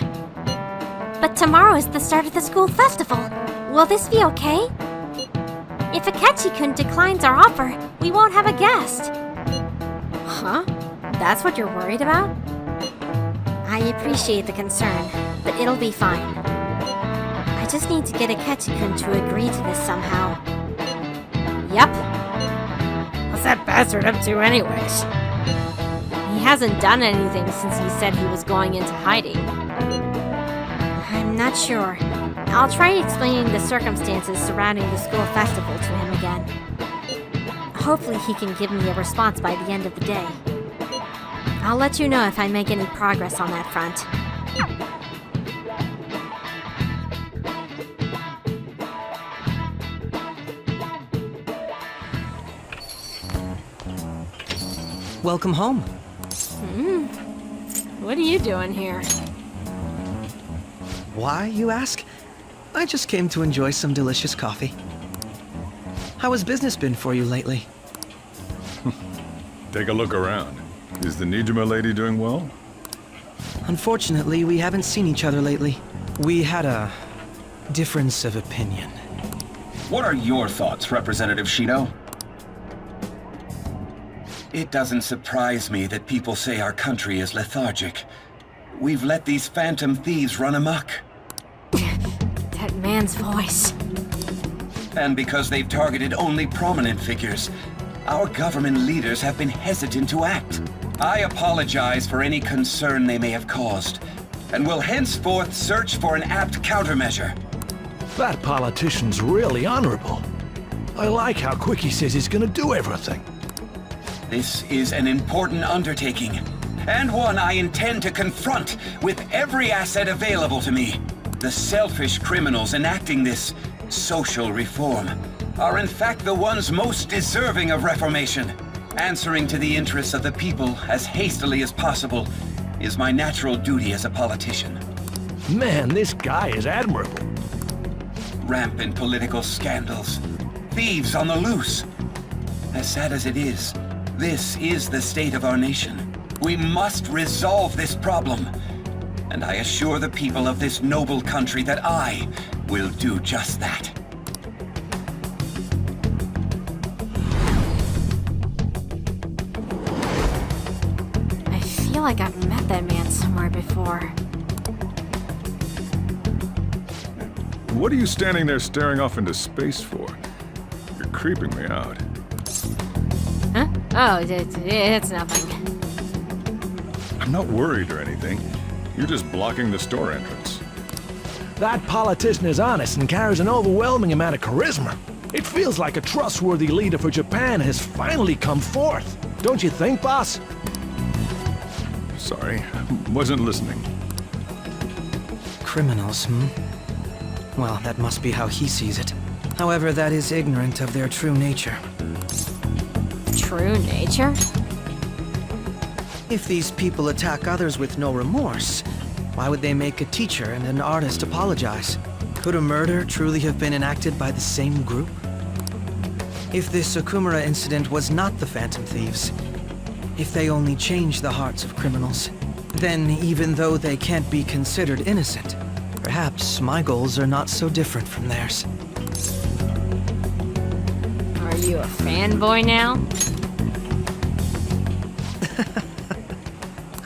But tomorrow is the start of the school festival. Will this be okay? If Akechi-kun declines our offer, we won't have a guest. Huh? That's what you're worried about? I appreciate the concern, but it'll be fine. I just need to get Akechi-kun to agree to this somehow. Yep. What's that bastard up to anyways? He hasn't done anything since he said he was going into hiding. I'm not sure. I'll try explaining the circumstances surrounding the school festival to him again. Hopefully he can give me a response by the end of the day. I'll let you know if I make any progress on that front. Welcome home. What are you doing here? Why, you ask? I just came to enjoy some delicious coffee. How has business been for you lately? Take a look around. Is the Nijima lady doing well? Unfortunately, we haven't seen each other lately. We had a difference of opinion. What are your thoughts, Representative Shido? It doesn't surprise me that people say our country is lethargic. We've let these Phantom Thieves run amok. That man's voice. And because they've targeted only prominent figures, our government leaders have been hesitant to act. I apologize for any concern they may have caused, and will henceforth search for an apt countermeasure. That politician's really honorable. I like how quick he says he's gonna do everything. This is an important undertaking, and one I intend to confront with every asset available to me. The selfish criminals enacting this social reform are in fact the ones most deserving of reformation. Answering to the interests of the people as hastily as possible is my natural duty as a politician. Man, this guy is admirable. Rampant political scandals, thieves on the loose. As sad as it is, this is the state of our nation. We must resolve this problem. And I assure the people of this noble country that I will do just that. I feel like I've met that man somewhere before. What are you standing there staring off into space for? You're creeping me out. Huh? Oh, it's nothing. I'm not worried or anything. You're just blocking the store entrance. That politician is honest and carries an overwhelming amount of charisma. It feels like a trustworthy leader for Japan has finally come forth. Don't you think, boss? Sorry, wasn't listening. Criminals, Well, that must be how he sees it. However, that is ignorant of their true nature. True nature? If these people attack others with no remorse, why would they make a teacher and an artist apologize? Could a murder truly have been enacted by the same group? If this Okumura incident was not the Phantom Thieves, if they only changed the hearts of criminals, then even though they can't be considered innocent, perhaps my goals are not so different from theirs. Are you a fanboy now?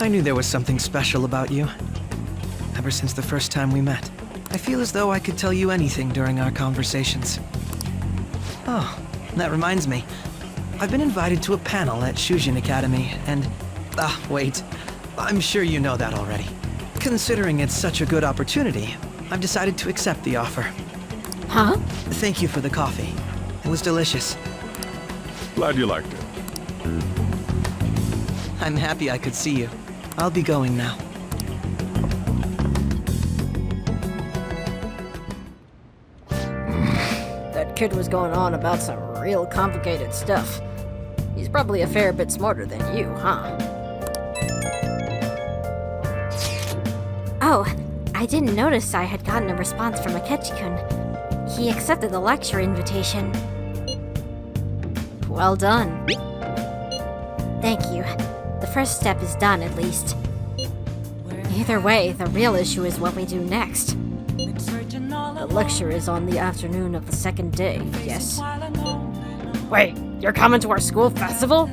I knew there was something special about you. Ever since the first time we met. I feel as though I could tell you anything during our conversations. Oh, that reminds me. I've been invited to a panel at Shujin Academy, and... wait. I'm sure you know that already. Considering it's such a good opportunity, I've decided to accept the offer. Huh? Thank you for the coffee. It was delicious. Glad you liked it. I'm happy I could see you. I'll be going now. That kid was going on about some real complicated stuff. He's probably a fair bit smarter than you, huh? Oh, I didn't notice I had gotten a response from Akechi-kun. He accepted the lecture invitation. Well done. Thank you. The first step is done, at least. Either way, the real issue is what we do next. The lecture is on the afternoon of the second day, yes? Wait, you're coming to our school festival?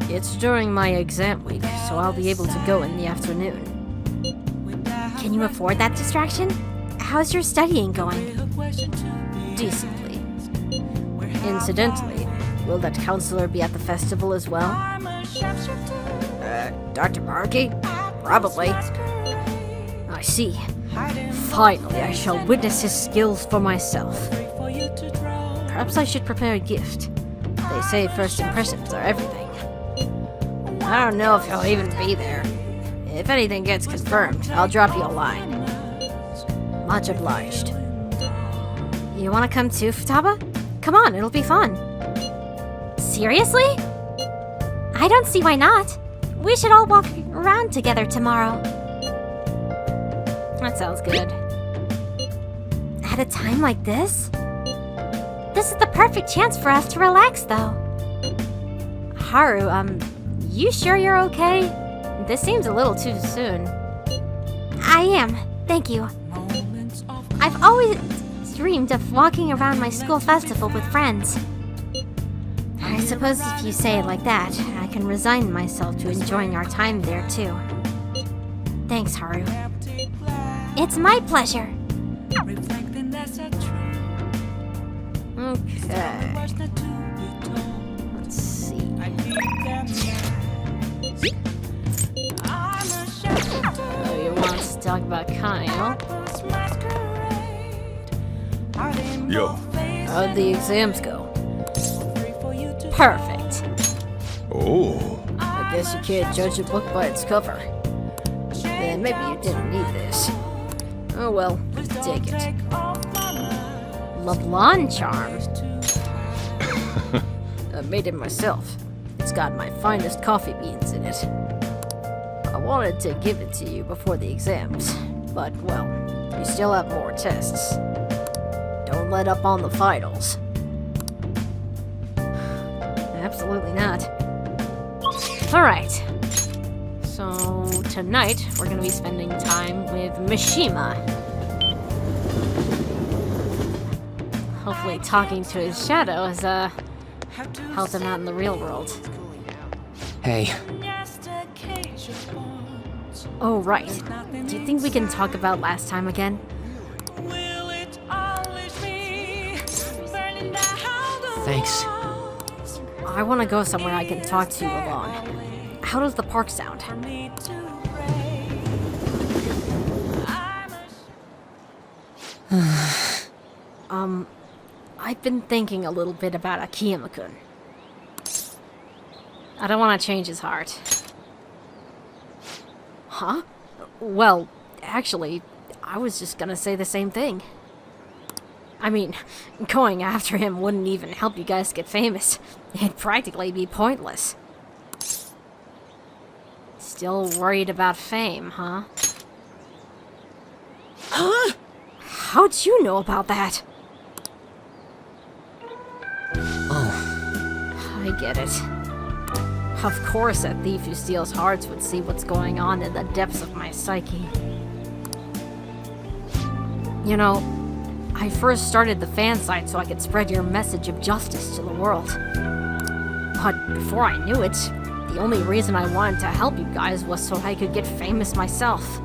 It's during my exam week, so I'll be able to go in the afternoon. Can you afford that distraction? How's your studying going? Decently. Incidentally, will that counselor be at the festival as well? Dr. Maruki? Probably. I see. Finally, I shall witness his skills for myself. Perhaps I should prepare a gift. They say first impressions are everything. I don't know if he'll even be there. If anything gets confirmed, I'll drop you a line. Much obliged. You want to come too, Futaba? Come on, it'll be fun. Seriously? I don't see why not. We should all walk around together tomorrow. That sounds good. At a time like this? This is the perfect chance for us to relax, though. Haru, you sure you're okay? This seems a little too soon. I am, thank you. I've always dreamed of walking around my school festival with friends. I suppose if you say it like that, I can resign myself to enjoying our time there, too. Thanks, Haru. It's my pleasure. Okay. Let's see. Oh, you want us to talk about Kyle? Yo. How'd the exams go? Perfect. Oh. I guess you can't judge a book by its cover. Then maybe you didn't need this. Oh well, take it. LeBlanc charm. I made it myself. It's got my finest coffee beans in it. I wanted to give it to you before the exams, but well, you still have more tests. Don't let up on the finals. Absolutely not. Alright. So, tonight, we're gonna be spending time with Mishima. Hopefully talking to his shadow has, helped him out in the real world. Hey. Oh, right. Do you think we can talk about last time again? Thanks. I want to go somewhere I can talk to you alone. How does the park sound? I've been thinking a little bit about Akiyama-kun. I don't want to change his heart. Huh? Well, actually, I was just gonna say the same thing. I mean, going after him wouldn't even help you guys get famous. It'd practically be pointless. Still worried about fame, huh? Huh? How'd you know about that? Oh. I get it. Of course a thief who steals hearts would see what's going on in the depths of my psyche. You know, I first started the fan site so I could spread your message of justice to the world. But before I knew it, the only reason I wanted to help you guys was so I could get famous myself.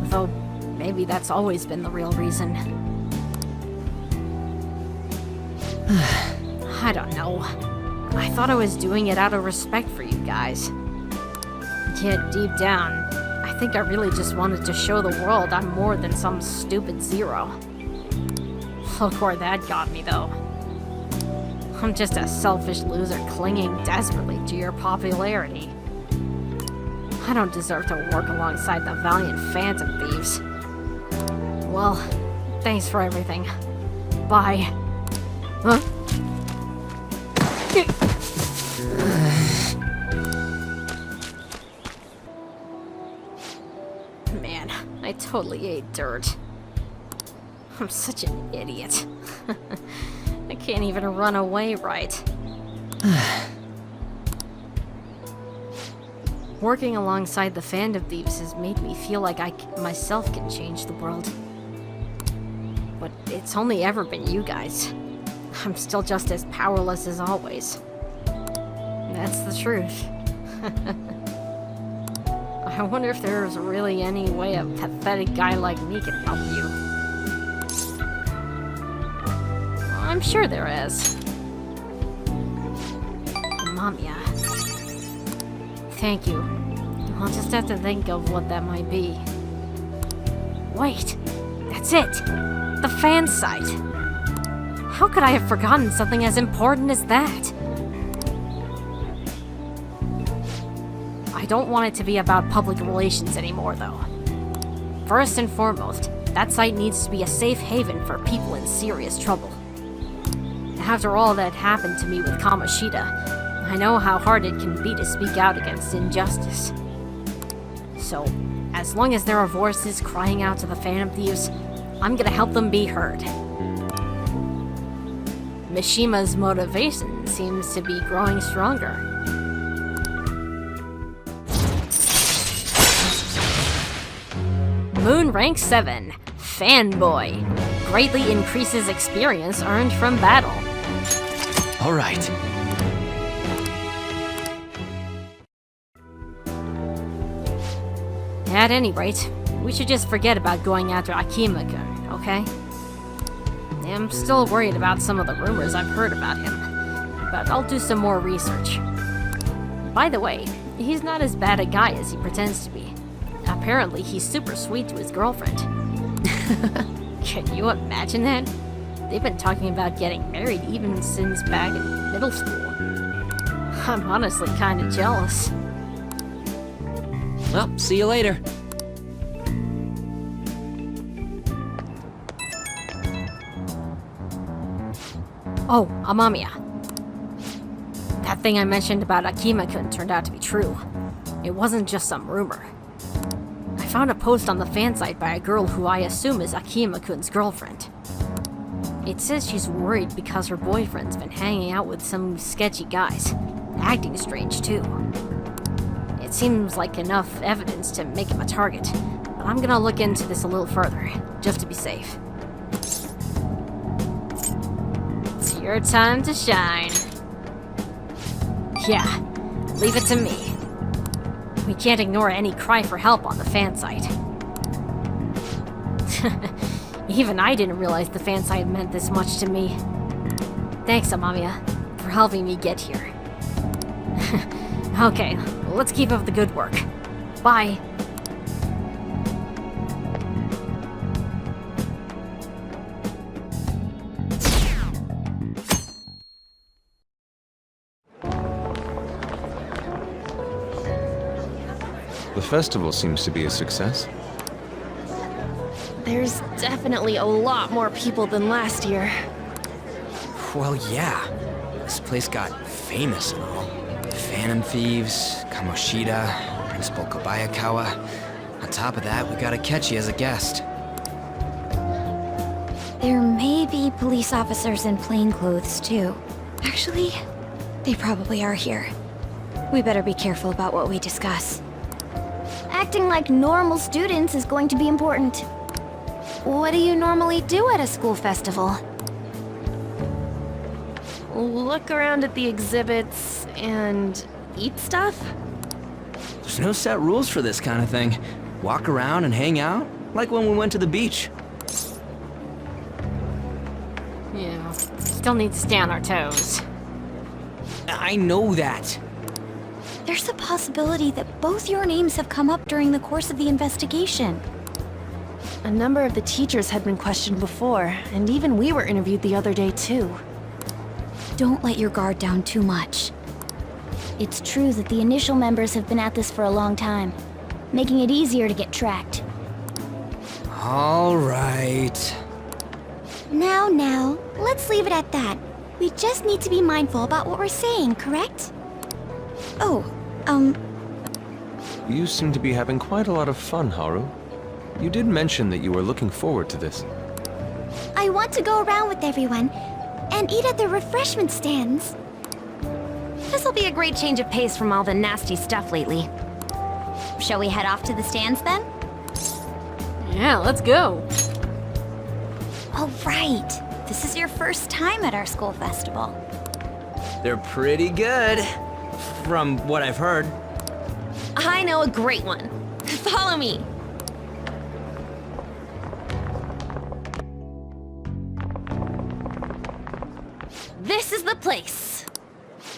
Though, maybe that's always been the real reason. I don't know. I thought I was doing it out of respect for you guys. Yet deep down, I think I really just wanted to show the world I'm more than some stupid zero. Look where that got me, though. I'm just a selfish loser clinging desperately to your popularity. I don't deserve to work alongside the valiant Phantom Thieves. Well, thanks for everything. Bye. Huh? Man, I totally ate dirt. I'm such an idiot. I can't even run away right. Working alongside the Phantom Thieves has made me feel like I myself can change the world. But it's only ever been you guys. I'm still just as powerless as always. That's the truth. I wonder if there's really any way a pathetic guy like me can help you. I'm sure there is. Mamiya. Thank you. I'll just have to think of what that might be. Wait! That's it! The fan site! How could I have forgotten something as important as that? I don't want it to be about public relations anymore, though. First and foremost, that site needs to be a safe haven for people in serious trouble. After all that happened to me with Kamoshida, I know how hard it can be to speak out against injustice. So, as long as there are voices crying out to the Phantom Thieves, I'm gonna help them be heard. Mishima's motivation seems to be growing stronger. Moon rank 7, Fanboy. Greatly increases experience earned from battle. All right. At any rate, we should just forget about going after Akiyama-kun, okay? I'm still worried about some of the rumors I've heard about him, but I'll do some more research. By the way, he's not as bad a guy as he pretends to be. Apparently, he's super sweet to his girlfriend. Can you imagine that? They've been talking about getting married even since back in middle school. I'm honestly kinda jealous. Well, see you later. Oh, Amamiya. That thing I mentioned about Akiyama-kun turned out to be true. It wasn't just some rumor. I found a post on the fan site by a girl who I assume is Akiyama-kun's girlfriend. It says she's worried because her boyfriend's been hanging out with some sketchy guys, acting strange too. It It seems like enough evidence to make him a target, but I'm gonna look into this a little further, just to be safe. It's your time to shine. Yeah, leave it to me. We can't ignore any cry for help on the fan site. Even I didn't realize the fan site meant this much to me. Thanks, Amamiya, for helping me get here. Okay, let's keep up the good work. Bye. The festival seems to be a success. There's definitely a lot more people than last year. Well, yeah. This place got famous and all. Phantom Thieves, Kamoshida, Principal Kobayakawa. On top of that, we got Akechi as a guest. There may be police officers in plainclothes, too. Actually, they probably are here. We better be careful about what we discuss. Acting like normal students is going to be important. What do you normally do at a school festival? Look around at the exhibits and eat stuff? There's no set rules for this kind of thing. Walk around and hang out, like when we went to the beach. Yeah, still need to stay on our toes. I know that. There's a possibility that both your names have come up during the course of the investigation. A number of the teachers had been questioned before, and even we were interviewed the other day too. Don't let your guard down too much. It's true that the initial members have been at this for a long time, making it easier to get tracked. All right. Now, let's leave it at that. We just need to be mindful about what we're saying, correct? Oh, You seem to be having quite a lot of fun, Haru. You did mention that you were looking forward to this. I want to go around with everyone and eat at the refreshment stands. This'll be a great change of pace from all the nasty stuff lately. Shall we head off to the stands then? Yeah, let's go. Oh, right. This is your first time at our school festival. They're pretty good, from what I've heard. I know a great one. Follow me. This is the place.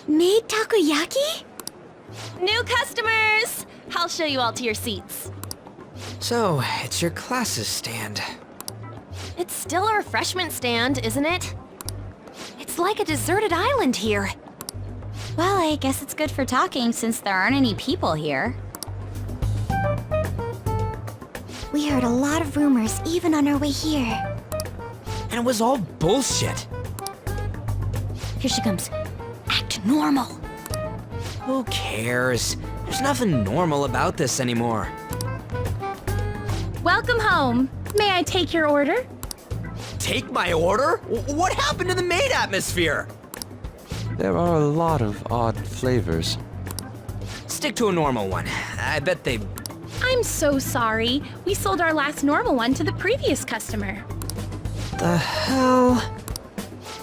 Made takoyaki? New customers! I'll show you all to your seats. So, it's your class's stand. It's still a refreshment stand, isn't it? It's like a deserted island here. Well, I guess it's good for talking since there aren't any people here. We heard a lot of rumors even on our way here. And it was all bullshit. Here she comes. Act normal. Who cares? There's nothing normal about this anymore. Welcome home. May I take your order? Take my order? What happened to the maid atmosphere? There are a lot of odd flavors. Stick to a normal one. I bet they... I'm so sorry. We sold our last normal one to the previous customer. The hell?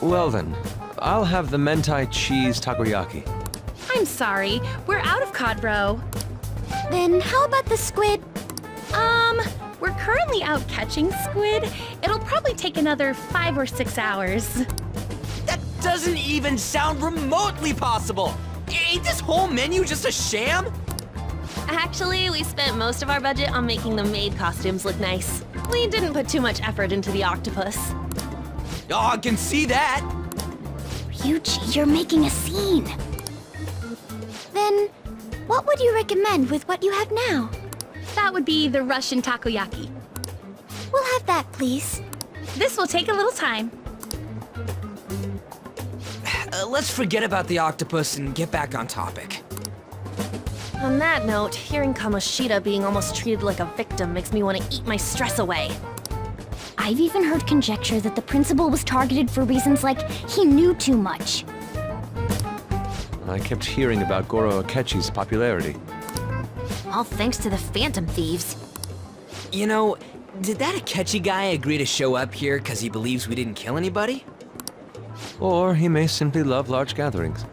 Well then, I'll have the mentai cheese takoyaki. I'm sorry. We're out of cod roe. Then how about the squid? We're currently out catching squid. It'll probably take another 5 or 6 hours. That doesn't even sound remotely possible! Ain't this whole menu just a sham? Actually, we spent most of our budget on making the maid costumes look nice. We didn't put too much effort into the octopus. Oh, I can see that! Ryuji, you're making a scene. Then, what would you recommend with what you have now? That would be the Russian takoyaki. We'll have that, please. This will take a little time. Let's forget about the octopus and get back on topic. On that note, hearing Kamoshida being almost treated like a victim makes me want to eat my stress away. I've even heard conjecture that the principal was targeted for reasons like he knew too much. I kept hearing about Goro Akechi's popularity. All thanks to the Phantom Thieves. You know, did that Akechi guy agree to show up here because he believes we didn't kill anybody? Or he may simply love large gatherings.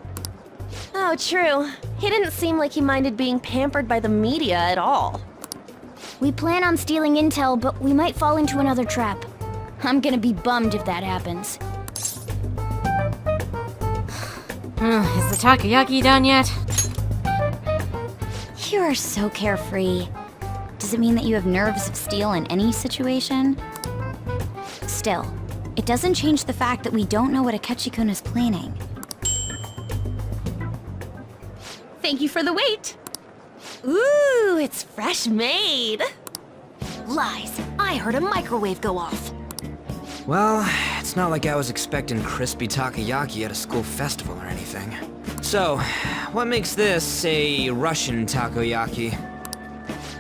Oh, true. He didn't seem like he minded being pampered by the media at all. We plan on stealing intel, but we might fall into another trap. I'm gonna be bummed if that happens. Is the takoyaki done yet? You are so carefree. Does it mean that you have nerves of steel in any situation? Still, it doesn't change the fact that we don't know what Akechi-kun is planning. Thank you for the wait. Ooh, it's fresh made. Lies. I heard a microwave go off. Well, it's not like I was expecting crispy takoyaki at a school festival or anything. So, what makes this a Russian takoyaki?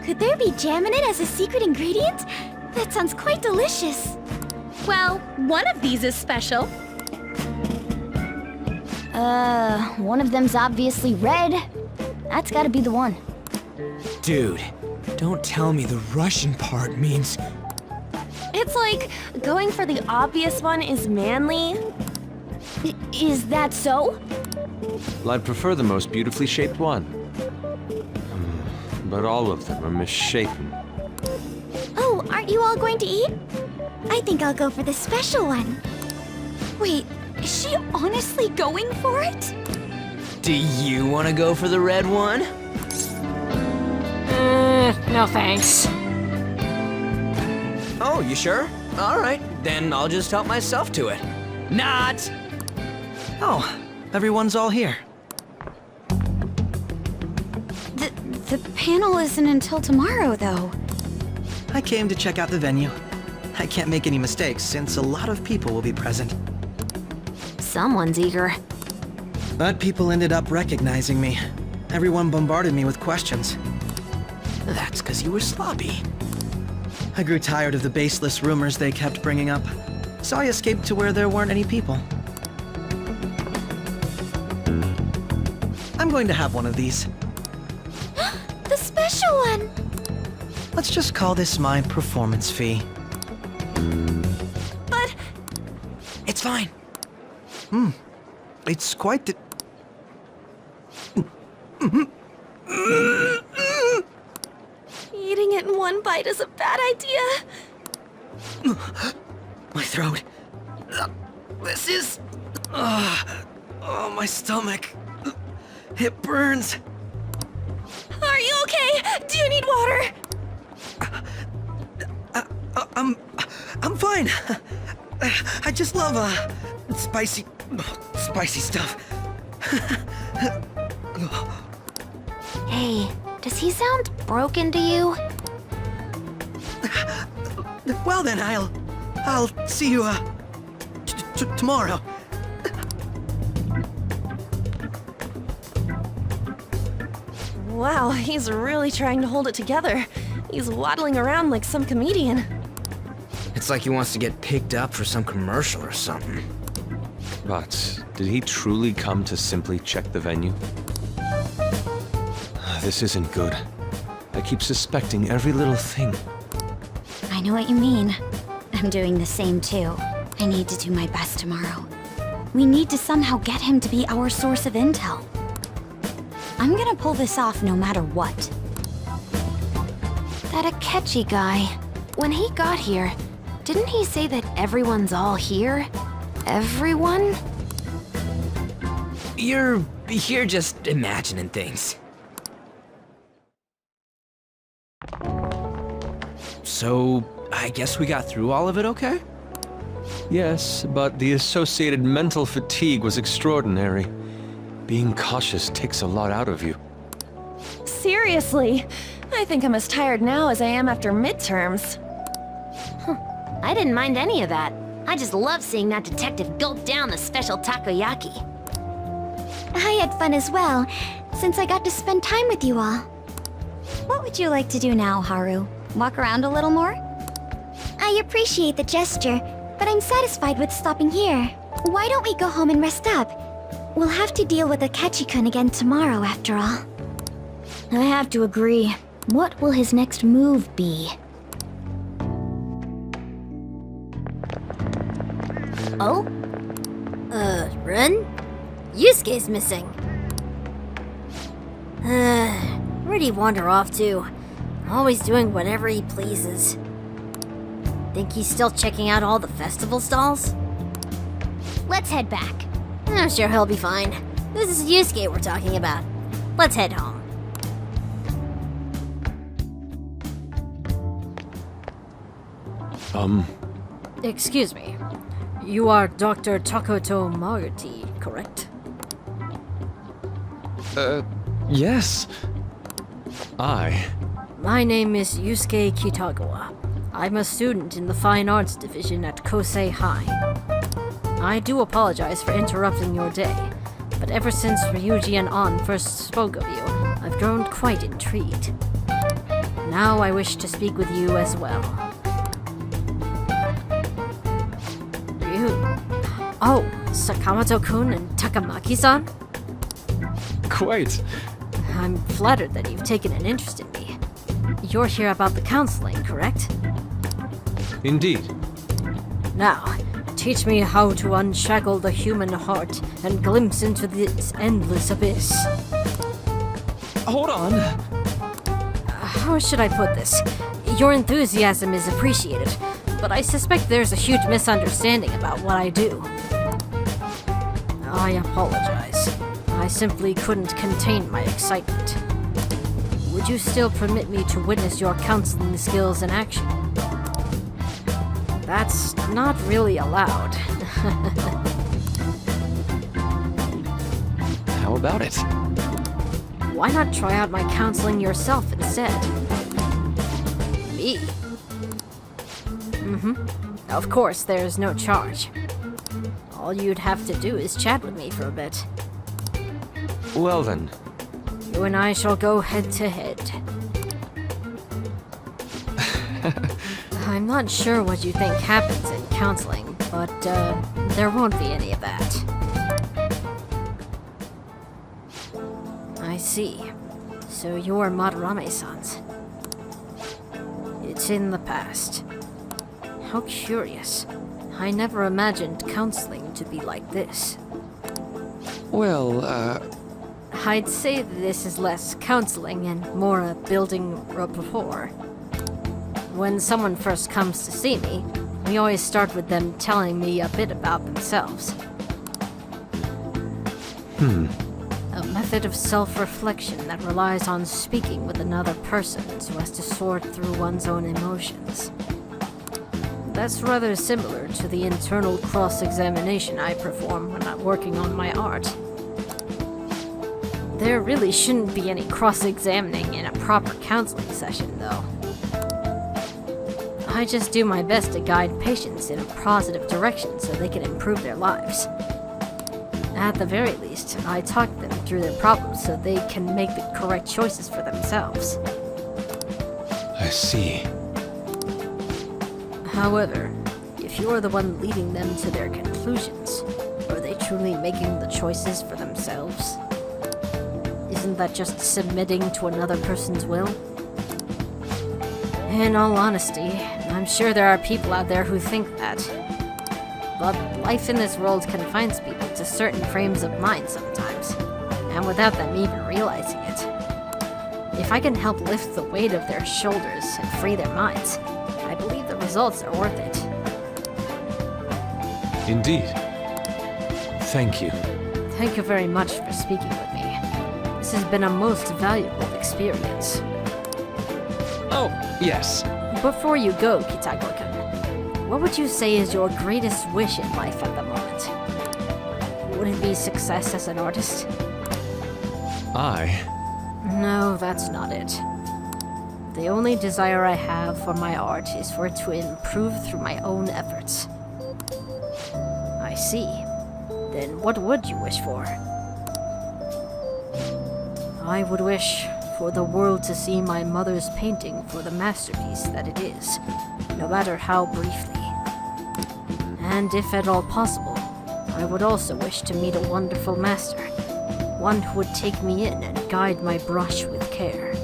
Could there be jam in it as a secret ingredient? That sounds quite delicious. Well, one of these is special. One of them's obviously red. That's gotta be the one. Dude, don't tell me the Russian part means... It's like going for the obvious one is manly. Is that so? Well, I'd prefer the most beautifully shaped one. But all of them are misshapen. Oh, aren't you all going to eat? I think I'll go for the special one. Wait, is she honestly going for it? Do you want to go for the red one? No thanks. Oh, you sure? Alright, then I'll just help myself to it. Not! Oh, everyone's all here. The panel isn't until tomorrow, though. I came to check out the venue. I can't make any mistakes since a lot of people will be present. Someone's eager. But people ended up recognizing me. Everyone bombarded me with questions. That's because you were sloppy. I grew tired of the baseless rumors they kept bringing up, so I escaped to where there weren't any people. I'm going to have one of these. The special one! Let's just call this my performance fee. But... It's fine. It's quite the... Eating it in one bite is a bad idea. My throat. This is... Oh, my stomach. It burns. Are you okay? Do you need water? I'm fine. I just love, spicy stuff. Hey, does he sound broken to you? Well then, I'll see you, tomorrow. Wow, he's really trying to hold it together. He's waddling around like some comedian. It's like he wants to get picked up for some commercial or something. But did he truly come to simply check the venue? This isn't good. I keep suspecting every little thing. I know what you mean. I'm doing the same too. I need to do my best tomorrow. We need to somehow get him to be our source of intel. I'm gonna pull this off no matter what. That Akechi guy, when he got here, didn't he say that everyone's all here? Everyone? You're just imagining things. So, I guess we got through all of it okay? Yes, but the associated mental fatigue was extraordinary. Being cautious takes a lot out of you. Seriously, I think I'm as tired now as I am after midterms. I didn't mind any of that. I just love seeing that detective gulp down the special takoyaki. I had fun as well, since I got to spend time with you all. What would you like to do now, Haru? Walk around a little more? I appreciate the gesture, but I'm satisfied with stopping here. Why don't we go home and rest up? We'll have to deal with Akechi-kun again tomorrow, after all. I have to agree. What will his next move be? Oh? Ren? Yusuke's missing. Where'd he wander off to? Always doing whatever he pleases. Think he's still checking out all the festival stalls? Let's head back. I'm sure he'll be fine. This is Yusuke we're talking about. Let's head home. Excuse me. You are Dr. Takoto Maruki, correct? Yes. My name is Yusuke Kitagawa. I'm a student in the Fine Arts Division at Kosei High. I do apologize for interrupting your day, but ever since Ryuji and An first spoke of you, I've grown quite intrigued. Now I wish to speak with you as well. Oh, Sakamoto-kun and Takamaki-san? Quite. I'm flattered that you've taken an interest in me. You're here about the counseling, correct? Indeed. Now, teach me how to unshackle the human heart and glimpse into this endless abyss. Hold on. How should I put this? Your enthusiasm is appreciated, but I suspect there's a huge misunderstanding about what I do. I apologize. I simply couldn't contain my excitement. Would you still permit me to witness your counseling skills in action? That's not really allowed. How about it? Why not try out my counseling yourself instead? Me? Of course, there's no charge. All you'd have to do is chat with me for a bit. Well then. You and I shall go head to head. I'm not sure what you think happens in counseling, but there won't be any of that. I see. So you're Madarame-san's. It's in the past. How curious. I never imagined counseling to be like this. Well, I'd say this is less counseling and more a building rapport. When someone first comes to see me, we always start with them telling me a bit about themselves. A method of self-reflection that relies on speaking with another person so as to sort through one's own emotions. That's rather similar to the internal cross-examination I perform when I'm working on my art. There really shouldn't be any cross-examining in a proper counseling session, though. I just do my best to guide patients in a positive direction so they can improve their lives. At the very least, I talk them through their problems so they can make the correct choices for themselves. I see. However, if you're the one leading them to their conclusions, are they truly making the choices for themselves? Isn't that just submitting to another person's will? In all honesty, I'm sure there are people out there who think that. But life in this world confines people to certain frames of mind sometimes, and without them even realizing it. If I can help lift the weight of their shoulders and free their minds, I believe the results are worth it. Indeed. Thank you. Thank you very much for speaking with me. This has been a most valuable experience. Oh, yes. Before you go, Kitagawa-kun, what would you say is your greatest wish in life at the moment? Would it be success as an artist? No, that's not it. The only desire I have for my art is for it to improve through my own efforts. I see. Then what would you wish for? I would wish for the world to see my mother's painting for the masterpiece that it is, no matter how briefly. And if at all possible, I would also wish to meet a wonderful master, one who would take me in and guide my brush with care.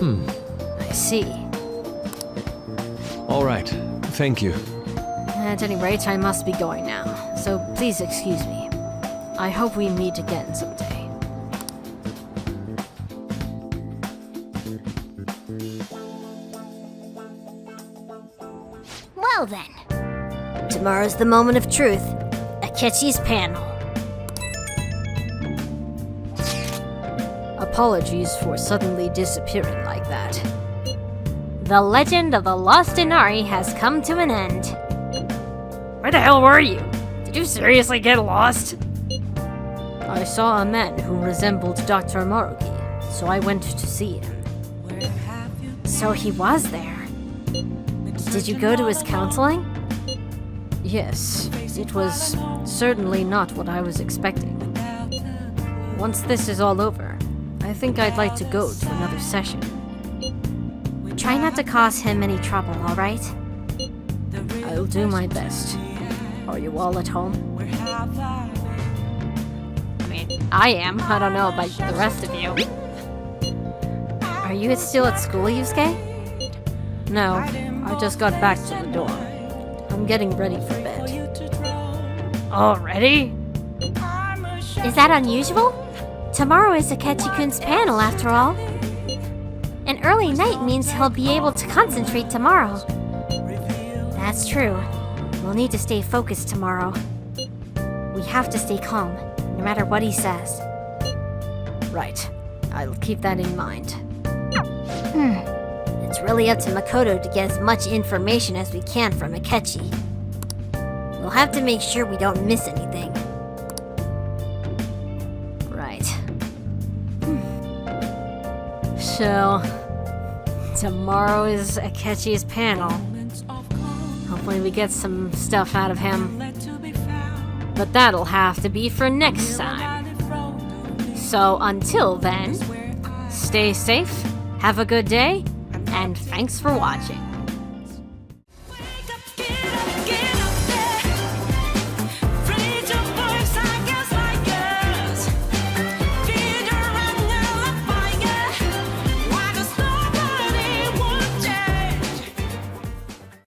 I see. All right. Thank you. At any rate, I must be going now, so please excuse me. I hope we meet again someday. Well then. Tomorrow's the moment of truth. Akechi's panel. Apologies for suddenly disappearing like that. The legend of the Lost Inari has come to an end. Where the hell were you? Did you seriously get lost? I saw a man who resembled Dr. Maruki, so I went to see him. So he was there. Did you go to his counseling? Yes, it was certainly not what I was expecting. Once this is all over, I think I'd like to go to another session. Try not to cause him any trouble, alright? I'll do my best. Are you all at home? I mean, I am. I don't know about the rest of you. Are you still at school, Yusuke? No, I just got back to the dorm. I'm getting ready for bed. Already? Is that unusual? Tomorrow is Akechi-kun's panel, after all. An early night means he'll be able to concentrate tomorrow. That's true. We'll need to stay focused tomorrow. We have to stay calm, no matter what he says. Right. I'll keep that in mind. It's really up to Makoto to get as much information as we can from Akechi. We'll have to make sure we don't miss anything. Right. So, tomorrow is Akechi's panel. Hopefully we get some stuff out of him. But that'll have to be for next time. So until then, stay safe, have a good day, and thanks for watching.